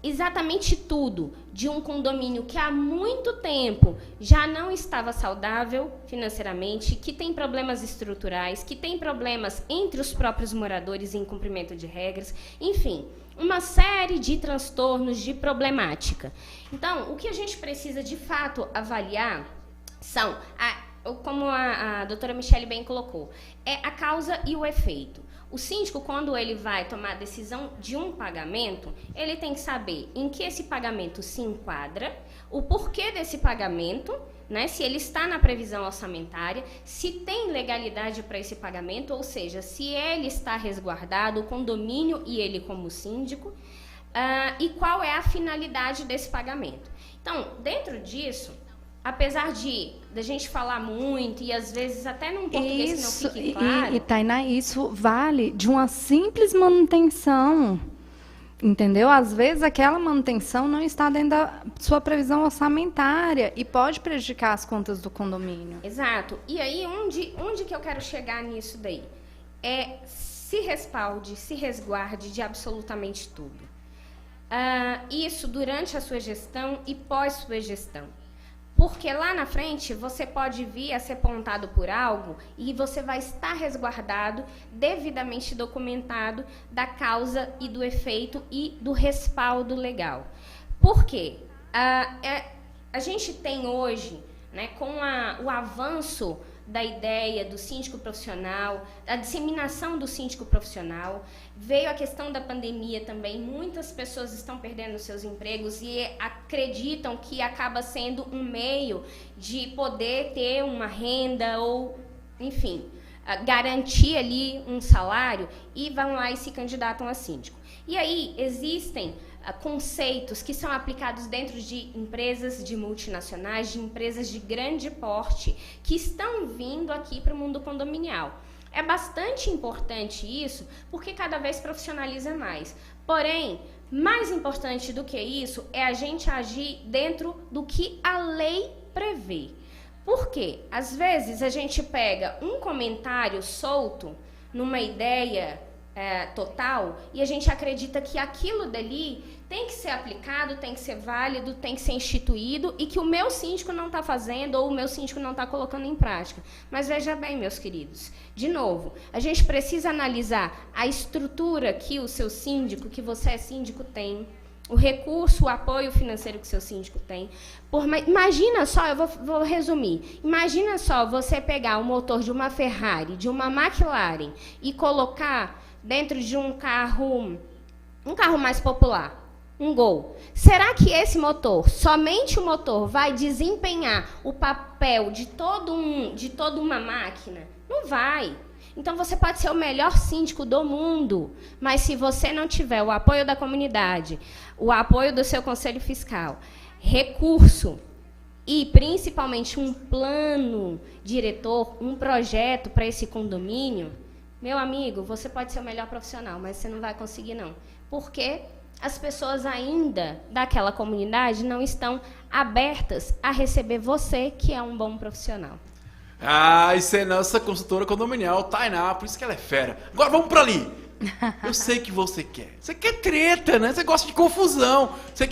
exatamente tudo de um condomínio que há muito tempo já não estava saudável financeiramente, que tem problemas estruturais, que tem problemas entre os próprios moradores em cumprimento de regras, enfim, uma série de transtornos, de problemática. Então, o que a gente precisa de fato avaliar são, como a doutora Michele bem colocou, é a causa e o efeito. O síndico, quando ele vai tomar a decisão de um pagamento, ele tem que saber em que esse pagamento se enquadra, o porquê desse pagamento, né, se ele está na previsão orçamentária, se tem legalidade para esse pagamento, ou seja, se ele está resguardado, o condomínio e ele como síndico, e qual é a finalidade desse pagamento. Então, dentro disso, apesar da gente falar muito e às vezes até num português que não fique claro... E Tainá, isso vale de uma simples manutenção, entendeu? Às vezes aquela manutenção não está dentro da sua previsão orçamentária e pode prejudicar as contas do condomínio. Exato. E aí, onde que eu quero chegar nisso daí? Se respalde, se resguarde de absolutamente tudo. Isso durante a sua gestão e pós sua gestão. Porque lá na frente você pode vir a ser apontado por algo e você vai estar resguardado, devidamente documentado da causa e do efeito e do respaldo legal. Por quê? A gente tem hoje, né, com o avanço da ideia do síndico profissional, a disseminação do síndico profissional, veio a questão da pandemia também, muitas pessoas estão perdendo seus empregos e acreditam que acaba sendo um meio de poder ter uma renda ou, enfim, garantir ali um salário e vão lá e se candidatam a síndico. E aí existem conceitos que são aplicados dentro de empresas de multinacionais, de empresas de grande porte, que estão vindo aqui para o mundo condominial. É bastante importante isso, porque cada vez profissionaliza mais. Porém, mais importante do que isso é a gente agir dentro do que a lei prevê. Por quê? Às vezes a gente pega um comentário solto numa ideia total e a gente acredita que aquilo dali tem que ser aplicado, tem que ser válido, tem que ser instituído e que o meu síndico não está fazendo ou o meu síndico não está colocando em prática. Mas veja bem, meus queridos, de novo, a gente precisa analisar a estrutura que o seu síndico, que você é síndico, tem, o recurso, o apoio financeiro que o seu síndico tem. Imagina só, eu vou resumir, imagina só você pegar o motor de uma Ferrari, de uma McLaren e colocar dentro de um carro mais popular, um Gol. Será que esse motor, somente o motor, vai desempenhar o papel de toda uma máquina? Não vai. Então, você pode ser o melhor síndico do mundo, mas se você não tiver o apoio da comunidade, o apoio do seu conselho fiscal, recurso e, principalmente, um plano diretor, um projeto para esse condomínio, meu amigo, você pode ser o melhor profissional, mas você não vai conseguir, não. Porque as pessoas ainda daquela comunidade não estão abertas a receber você, que é um bom profissional. Isso é nossa consultora condominial, Tainá, por isso que ela é fera. Agora vamos pra ali. Eu sei que você quer. Você quer treta, né? Você gosta de confusão. Você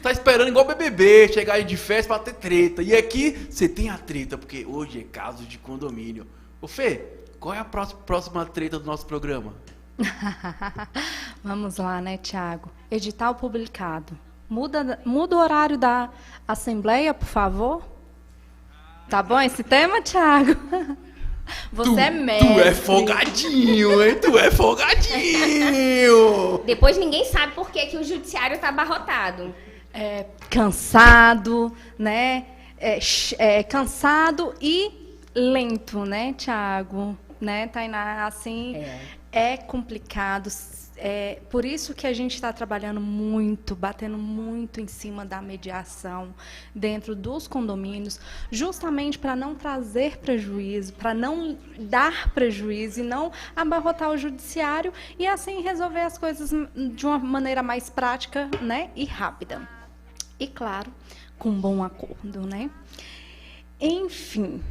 tá esperando igual BBB, chegar aí de festa pra ter treta. E aqui você tem a treta, porque hoje é caso de condomínio. Ô Fê, qual é a próxima treta do nosso programa? Vamos lá, né, Tiago? Edital publicado. Muda o horário da assembleia, por favor? Tá bom esse tema, Tiago? Você é mestre. Tu é folgadinho, hein? Tu é folgadinho! Depois ninguém sabe por que o judiciário tá abarrotado. Cansado, né? Cansado e lento, né, Tiago? Né, Tainá? Assim, é complicado. Por isso que a gente está trabalhando muito, batendo muito em cima da mediação dentro dos condomínios, justamente para não trazer prejuízo, para não dar prejuízo e não abarrotar o judiciário e assim resolver as coisas de uma maneira mais prática, né, e rápida. E claro, com bom acordo, né? Enfim,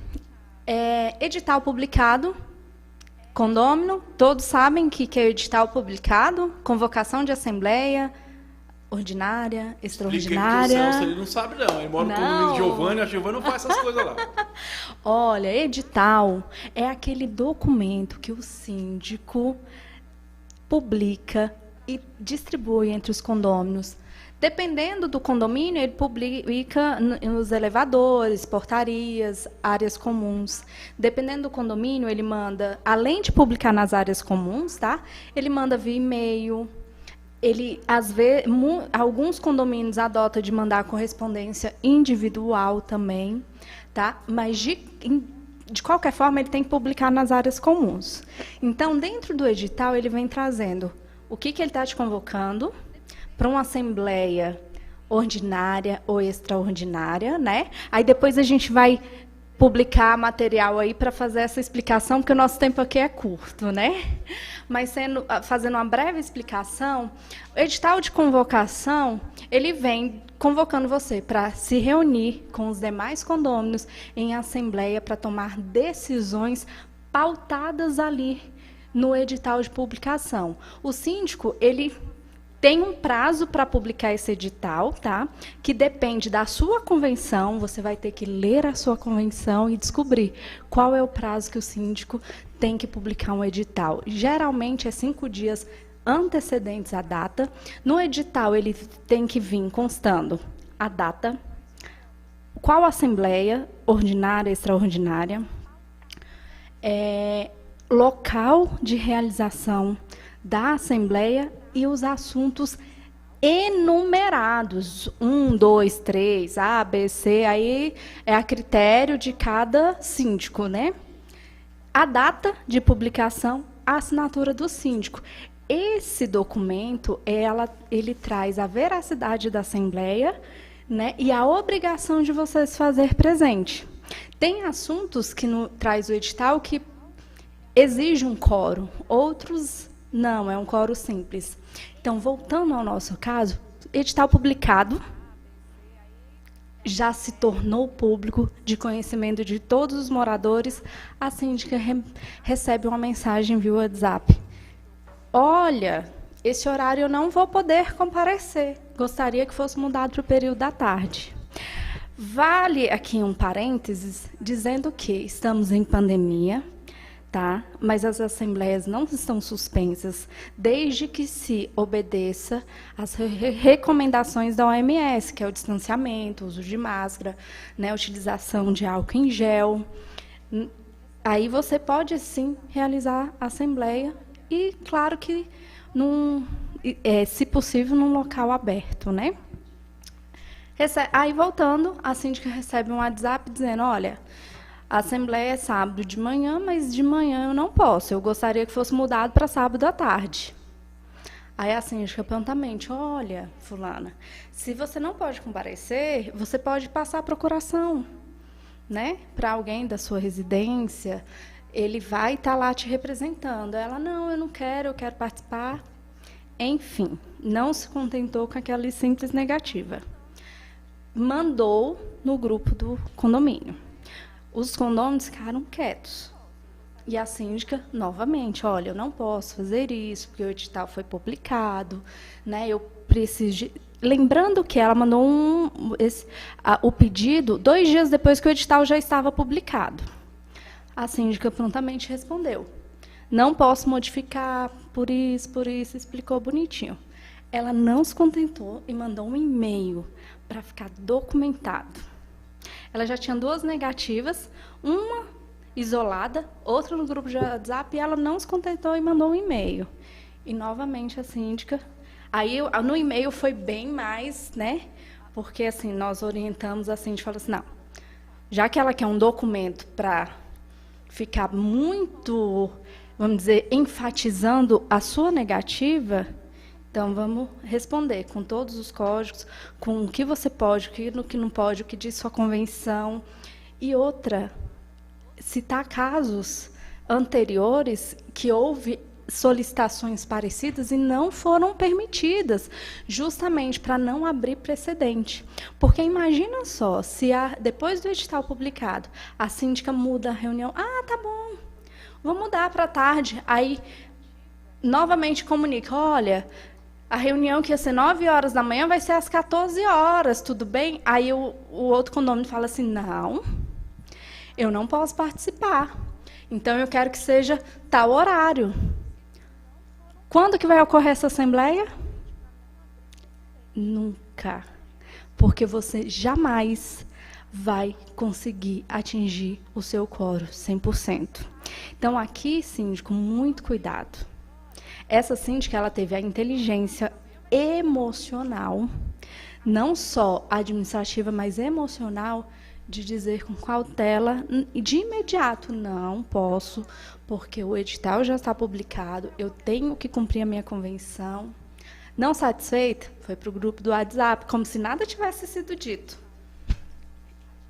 edital publicado, condômino, todos sabem que é edital publicado, convocação de assembleia, ordinária, extraordinária. Explica que o Celso ele não sabe, não. Ele mora no condomínio de Giovanni, a Giovanni não faz essas coisas lá. Olha, edital é aquele documento que o síndico publica e distribui entre os condôminos. Dependendo do condomínio, ele publica nos elevadores, portarias, áreas comuns. Dependendo do condomínio, ele manda, além de publicar nas áreas comuns, tá? Ele manda via e-mail. Ele, às vezes, alguns condomínios adotam de mandar correspondência individual também, tá? Mas de qualquer forma, ele tem que publicar nas áreas comuns. Então, dentro do edital, ele vem trazendo o que ele está te convocando para uma assembleia ordinária ou extraordinária, né? Aí depois a gente vai publicar material aí para fazer essa explicação, porque o nosso tempo aqui é curto, né? Mas fazendo uma breve explicação, o edital de convocação, ele vem convocando você para se reunir com os demais condôminos em assembleia para tomar decisões pautadas ali no edital de publicação. O síndico, ele tem um prazo para publicar esse edital, tá? Que depende da sua convenção. Você vai ter que ler a sua convenção e descobrir qual é o prazo que o síndico tem que publicar um edital. Geralmente é 5 dias antecedentes à data. No edital, ele tem que vir constando a data, qual assembleia, ordinária, extraordinária, local de realização da assembleia e os assuntos enumerados, 1, 2, 3, A, B, C, aí é a critério de cada síndico, né? A data de publicação, a assinatura do síndico. Esse documento, ele traz a veracidade da assembleia, né, e a obrigação de vocês fazer presente. Tem assuntos que traz o edital que exige um quórum, outros não, é um quórum simples. Então, voltando ao nosso caso, edital publicado já se tornou público, de conhecimento de todos os moradores. A síndica recebe uma mensagem via WhatsApp. Olha, esse horário eu não vou poder comparecer. Gostaria que fosse mudado para o período da tarde. Vale aqui um parênteses, dizendo que estamos em pandemia, tá? Mas as assembleias não estão suspensas, desde que se obedeça às recomendações da OMS, que é o distanciamento, o uso de máscara, né, a utilização de álcool em gel. Aí você pode, sim, realizar a assembleia e, claro que, se possível, num local aberto, né? Aí, voltando, a síndica recebe um WhatsApp dizendo, olha, a assembleia é sábado de manhã, mas de manhã eu não posso. Eu gostaria que fosse mudado para sábado à tarde. Aí a síndica prontamente, olha, fulana, se você não pode comparecer, você pode passar a procuração, né, para alguém da sua residência. Ele vai estar lá te representando. Ela, não, eu não quero, eu quero participar. Enfim, não se contentou com aquela simples negativa. Mandou no grupo do condomínio. Os condôminos ficaram quietos. E a síndica, novamente, olha, eu não posso fazer isso, porque o edital foi publicado, né? Eu preciso de... Lembrando que ela mandou o pedido 2 dias depois que o edital já estava publicado. A síndica prontamente respondeu. Não posso modificar por isso, explicou bonitinho. Ela não se contentou e mandou um e-mail para ficar documentado. Ela já tinha 2 negativas, uma isolada, outra no grupo de WhatsApp, e ela não se contentou e mandou um e-mail. E, novamente, a síndica... Aí, no e-mail foi bem mais, né? Porque, assim, nós orientamos a síndica e falou assim, não, já que ela quer um documento para ficar muito, vamos dizer, enfatizando a sua negativa, então vamos responder com todos os códigos, com o que você pode, o que não pode, o que diz sua convenção. E outra, citar casos anteriores que houve solicitações parecidas e não foram permitidas, justamente para não abrir precedente. Porque imagina só, se depois do edital publicado, a síndica muda a reunião, tá bom, vou mudar para tarde, aí novamente comunica, olha, a reunião que ia ser 9 horas da manhã vai ser às 14 horas, tudo bem? Aí o outro condomínio fala assim, não, eu não posso participar, então eu quero que seja tal horário. Quando que vai ocorrer essa assembleia? Nunca, porque você jamais vai conseguir atingir o seu quórum 100%. Então, aqui, síndico, muito cuidado. Essa síndica, ela teve a inteligência emocional, não só administrativa, mas emocional, de dizer com cautela e de imediato, não posso, porque o edital já está publicado, eu tenho que cumprir a minha convenção. Não satisfeita, foi para o grupo do WhatsApp, como se nada tivesse sido dito.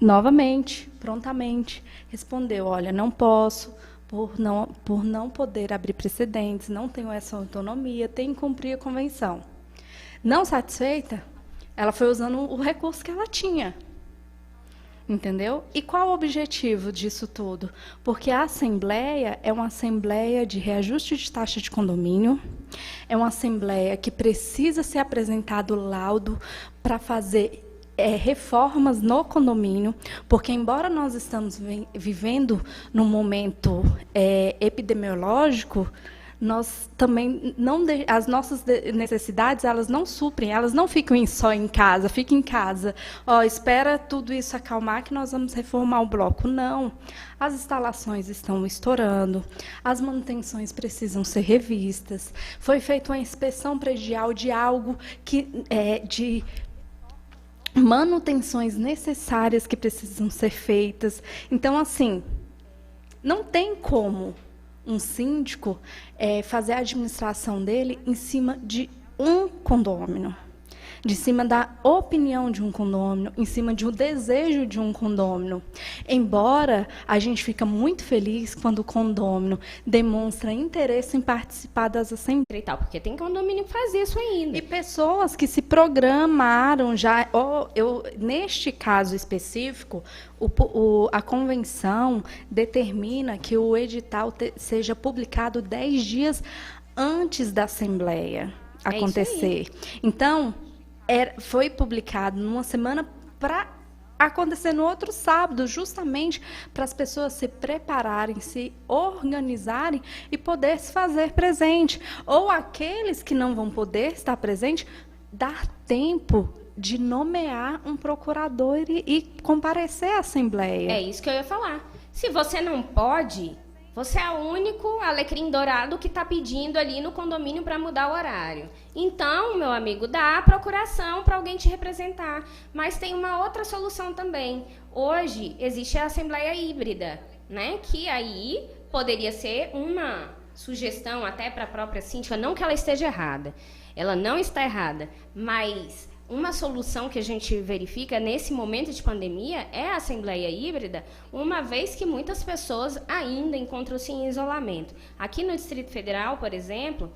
Novamente, prontamente, respondeu, olha, não posso, por não poder abrir precedentes, não tenho essa autonomia, tenho que cumprir a convenção. Não satisfeita, ela foi usando o recurso que ela tinha. Entendeu? E qual o objetivo disso tudo? Porque a assembleia é uma assembleia de reajuste de taxa de condomínio, é uma assembleia que precisa ser apresentado laudo para fazer reformas no condomínio, porque embora nós estamos vivendo num momento epidemiológico, nós também as nossas necessidades, elas não suprem, elas não ficam só em casa, fica em casa, espera tudo isso acalmar que nós vamos reformar o bloco. Não, as instalações estão estourando, as manutenções precisam ser revistas, foi feita uma inspeção predial de algo de manutenções necessárias que precisam ser feitas. Então, assim, não tem como um síndico fazer a administração dele em cima de um condômino, de cima da opinião de um condômino, em cima de um desejo de um condômino. Embora a gente fica muito feliz quando o condômino demonstra interesse em participar das assembleias e tal, porque tem condomínio que faz isso ainda. E pessoas que se programaram já, neste caso específico, a convenção determina que o edital seja publicado 10 dias antes da assembleia acontecer. Então, foi publicado numa semana para acontecer no outro sábado, justamente para as pessoas se prepararem, se organizarem e poder se fazer presente. Ou aqueles que não vão poder estar presente, dar tempo de nomear um procurador e comparecer à assembleia. É isso que eu ia falar. Se você não pode, você é o único alecrim dourado que está pedindo ali no condomínio para mudar o horário. Então, meu amigo, dá a procuração para alguém te representar. Mas tem uma outra solução também. Hoje existe a assembleia híbrida, né? Que aí poderia ser uma sugestão até para a própria síndica, não que ela esteja errada. Ela não está errada, mas uma solução que a gente verifica nesse momento de pandemia é a assembleia híbrida, uma vez que muitas pessoas ainda encontram-se em isolamento. Aqui no Distrito Federal, por exemplo,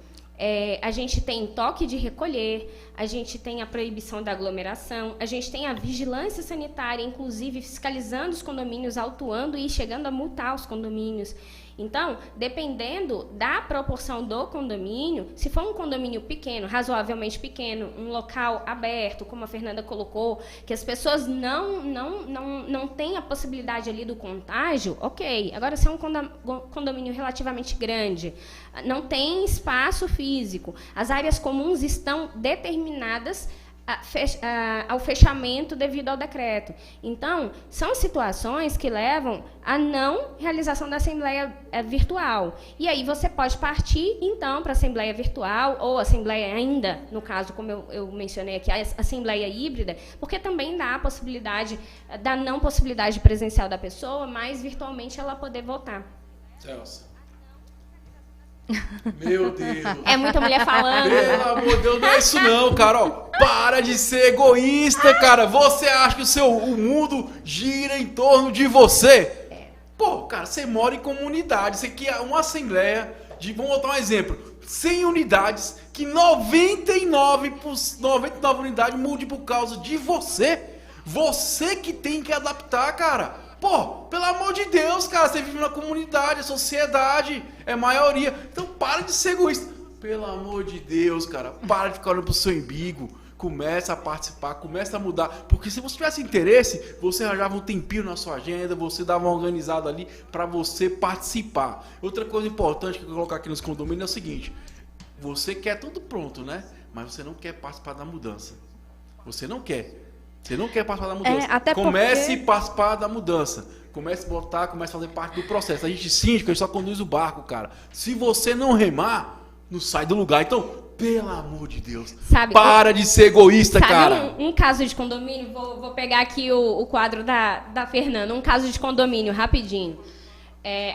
a gente tem toque de recolher, a gente tem a proibição da aglomeração, a gente tem a vigilância sanitária, inclusive fiscalizando os condomínios, autuando e chegando a multar os condomínios. Então, dependendo da proporção do condomínio, se for um condomínio pequeno, razoavelmente pequeno, um local aberto, como a Fernanda colocou, que as pessoas não têm a possibilidade ali do contágio, ok. Agora, se é um condomínio relativamente grande, não tem espaço físico, as áreas comuns estão determinadas ao fechamento devido ao decreto. Então, são situações que levam à não realização da assembleia virtual. E aí você pode partir, então, para a assembleia virtual, ou assembleia ainda, no caso, como eu mencionei aqui, a assembleia híbrida, porque também dá a possibilidade, da não possibilidade presencial da pessoa, mas virtualmente ela poder votar. Celso. Meu Deus. É muita mulher falando. Pelo amor de Deus, não é isso não, cara. Ó, para de ser egoísta, cara. Você acha que o mundo gira em torno de você? Pô, cara, você mora em comunidade. Você quer uma assembleia vamos botar um exemplo, 100 unidades, que 99 unidades mude por causa de você. Você que tem que adaptar, cara. Pô, pelo amor de Deus, cara, você vive na comunidade, a sociedade é maioria. Então para de ser egoísta. Pelo amor de Deus, cara, para de ficar olhando pro seu umbigo. Começa a participar, começa a mudar. Porque se você tivesse interesse, você arranjava um tempinho na sua agenda, você dava uma organizada ali para você participar. Outra coisa importante que eu vou colocar aqui nos condomínios é o seguinte: você quer tudo pronto, né? Mas você não quer participar da mudança. Você não quer participar da mudança. Comece a participar da mudança. Comece a botar, comece a fazer parte do processo. A gente síndico, a gente só conduz o barco, cara. Se você não remar, não sai do lugar. Então, pelo amor de Deus, para de ser egoísta, cara. Um caso de condomínio, vou pegar aqui o quadro da Fernanda. Um caso de condomínio, rapidinho.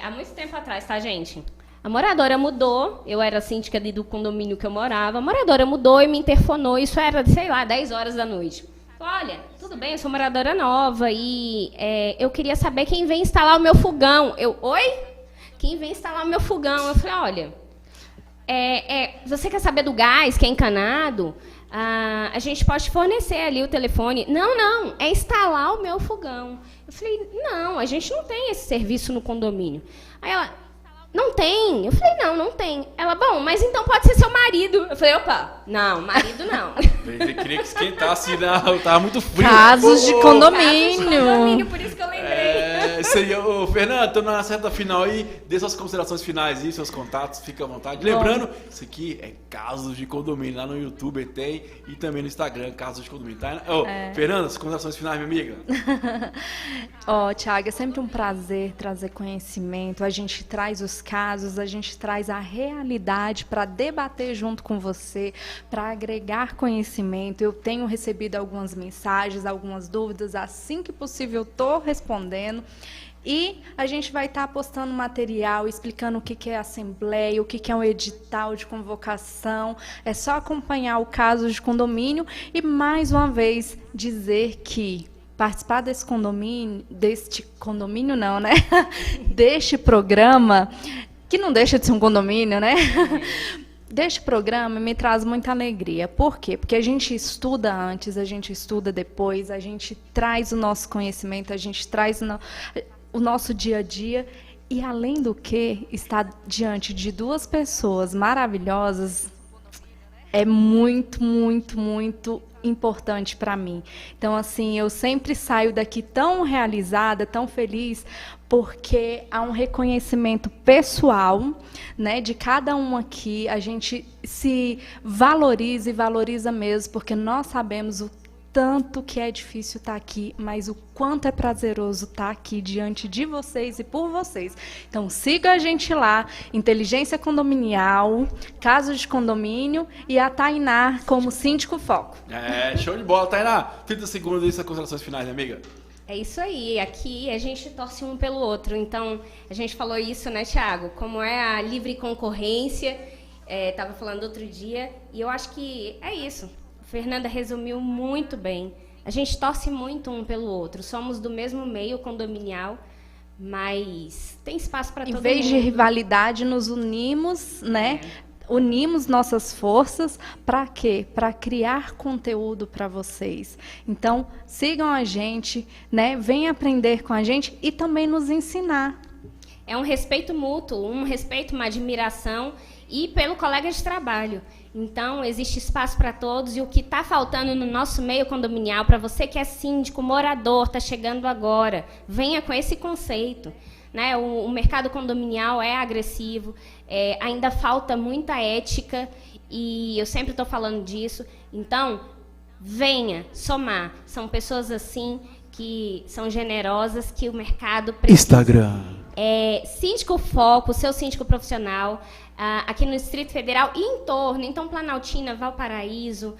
Há muito tempo atrás, tá, gente? A moradora mudou, eu era síndica ali do condomínio que eu morava. A moradora mudou e me interfonou, isso era, sei lá, 10 horas da noite. Olha, tudo bem, eu sou moradora nova e eu queria saber quem vem instalar o meu fogão. Oi? Quem vem instalar o meu fogão? Eu falei, olha... você quer saber do gás que é encanado? A gente pode fornecer ali o telefone. Não, é instalar o meu fogão. Eu falei, não, a gente não tem esse serviço no condomínio. Aí ela, não tem? Eu falei, não tem. Ela, bom, mas então pode ser seu marido. Eu falei, opa, não, marido não. Eu queria que esquentasse, não, tava muito frio. Casos de condomínio. Por isso que eu lembrei. Isso aí, Fernando, tô na reta final aí, dê suas considerações finais aí, seus contatos, fica à vontade. Lembrando, isso aqui é Casos de Condomínio, lá no YouTube tem e também no Instagram, Casos de Condomínio, tá? Fernanda, as considerações finais, minha amiga. Thiago, é sempre um prazer trazer conhecimento, a gente traz os casos, a gente traz a realidade para debater junto com você, para agregar conhecimento. Eu tenho recebido algumas mensagens, algumas dúvidas, assim que possível eu estou respondendo. E a gente vai estar postando material, explicando o que é assembleia, o que é um edital de convocação. É só acompanhar o caso de condomínio e, mais uma vez, dizer que participar deste condomínio não, né? Deste programa, que não deixa de ser um condomínio, né? Deste programa me traz muita alegria. Por quê? Porque a gente estuda antes, a gente estuda depois, a gente traz o nosso conhecimento, a gente traz o nosso dia a dia e, além do que, estar diante de duas pessoas maravilhosas é muito, muito, muito importante para mim. Então, assim, eu sempre saio daqui tão realizada, tão feliz, porque há um reconhecimento pessoal, né, de cada um aqui. A gente se valoriza e valoriza mesmo, porque nós sabemos o tanto que é difícil estar aqui, mas o quanto é prazeroso estar aqui diante de vocês e por vocês. Então, siga a gente lá, Inteligência Condominial, Casos de Condomínio e a Tainá como Síndico Foco. Show de bola, Tainá. 30 segundos aí, suas considerações finais, minha amiga. É isso aí, aqui a gente torce um pelo outro. Então, a gente falou isso, né, Thiago? Como é a livre concorrência, estava falando outro dia, e eu acho que é isso. Fernanda resumiu muito bem. A gente torce muito um pelo outro. Somos do mesmo meio condominial, mas tem espaço para todo mundo. Em vez de rivalidade, nos unimos, né? Unimos nossas forças para quê? Para criar conteúdo para vocês. Então, sigam a gente, né? Venham aprender com a gente e também nos ensinar. É um respeito mútuo, um respeito, uma admiração e pelo colega de trabalho. Então, existe espaço para todos e o que está faltando no nosso meio condominial, para você que é síndico, morador, está chegando agora, venha com esse conceito. Né? O mercado condominial é agressivo, ainda falta muita ética e eu sempre estou falando disso. Então, venha somar. São pessoas assim que são generosas, que o mercado precisa. Instagram. Síndico Foco, seu síndico profissional, aqui no Distrito Federal e em torno, então Planaltina, Valparaíso,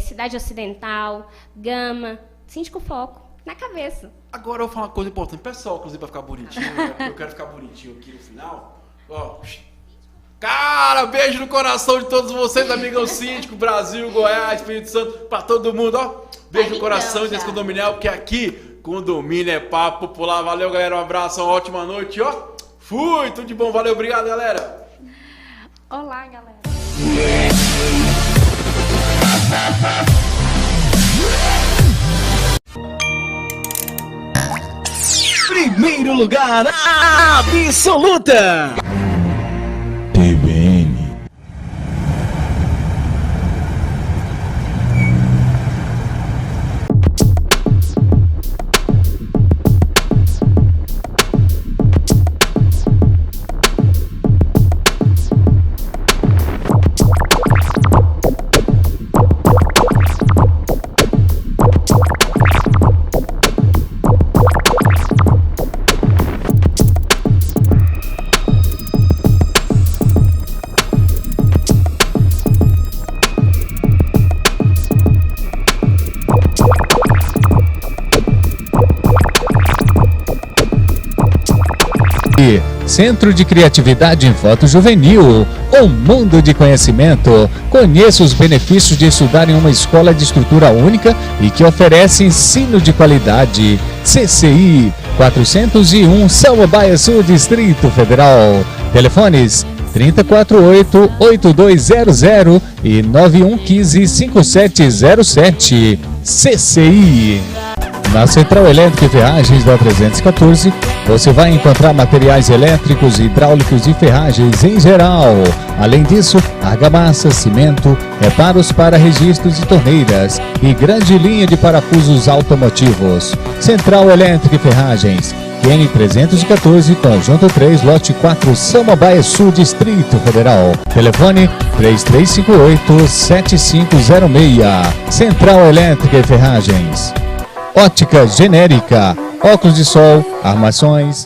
Cidade Ocidental, Gama, Síndico Foco, na cabeça. Agora eu vou falar uma coisa importante, pessoal, inclusive, para ficar bonitinho, né? Eu quero ficar bonitinho aqui no final. Ó, cara, beijo no coração de todos vocês, amigão síndico, Brasil, Goiás, Espírito Santo, para todo mundo, ó. Beijo no coração desse condominial, porque aqui condomínio é papo popular. Valeu, galera, um abraço, uma ótima noite, ó. Fui, tudo de bom, valeu, obrigado, galera. Olá, galera. Primeiro lugar absoluta. TVN. Centro de Criatividade Infanto Juvenil, um mundo de conhecimento. Conheça os benefícios de estudar em uma escola de estrutura única e que oferece ensino de qualidade. CCI 401 Samambaia Sul, Distrito Federal. Telefones 3048-8200 e 9115-5707. CCI. Na Central Elétrica e Ferragens da 314, você vai encontrar materiais elétricos, hidráulicos e ferragens em geral. Além disso, argamassa, cimento, reparos para registros e torneiras e grande linha de parafusos automotivos. Central Elétrica e Ferragens, QN 314, Conjunto 3, Lote 4, Samambaia Sul, Distrito Federal. Telefone 3358-7506. Central Elétrica e Ferragens. Ótica Genérica, óculos de sol, armações.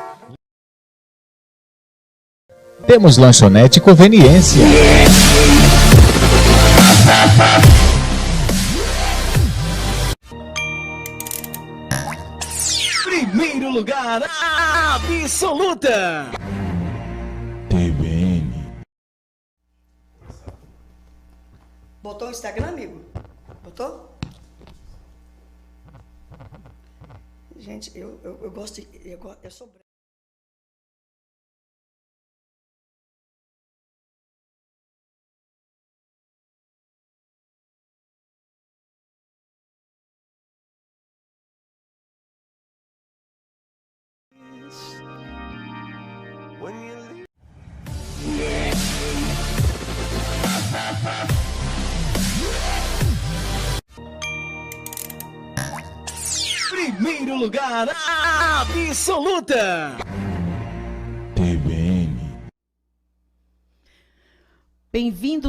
Temos lanchonete e conveniência. Primeiro lugar absoluta. TVN. Botou o Instagram, amigo? Botou? Gente, eu gosto de... Eu sou branca. Primeiro lugar absoluta. TVN. Bem-vindo.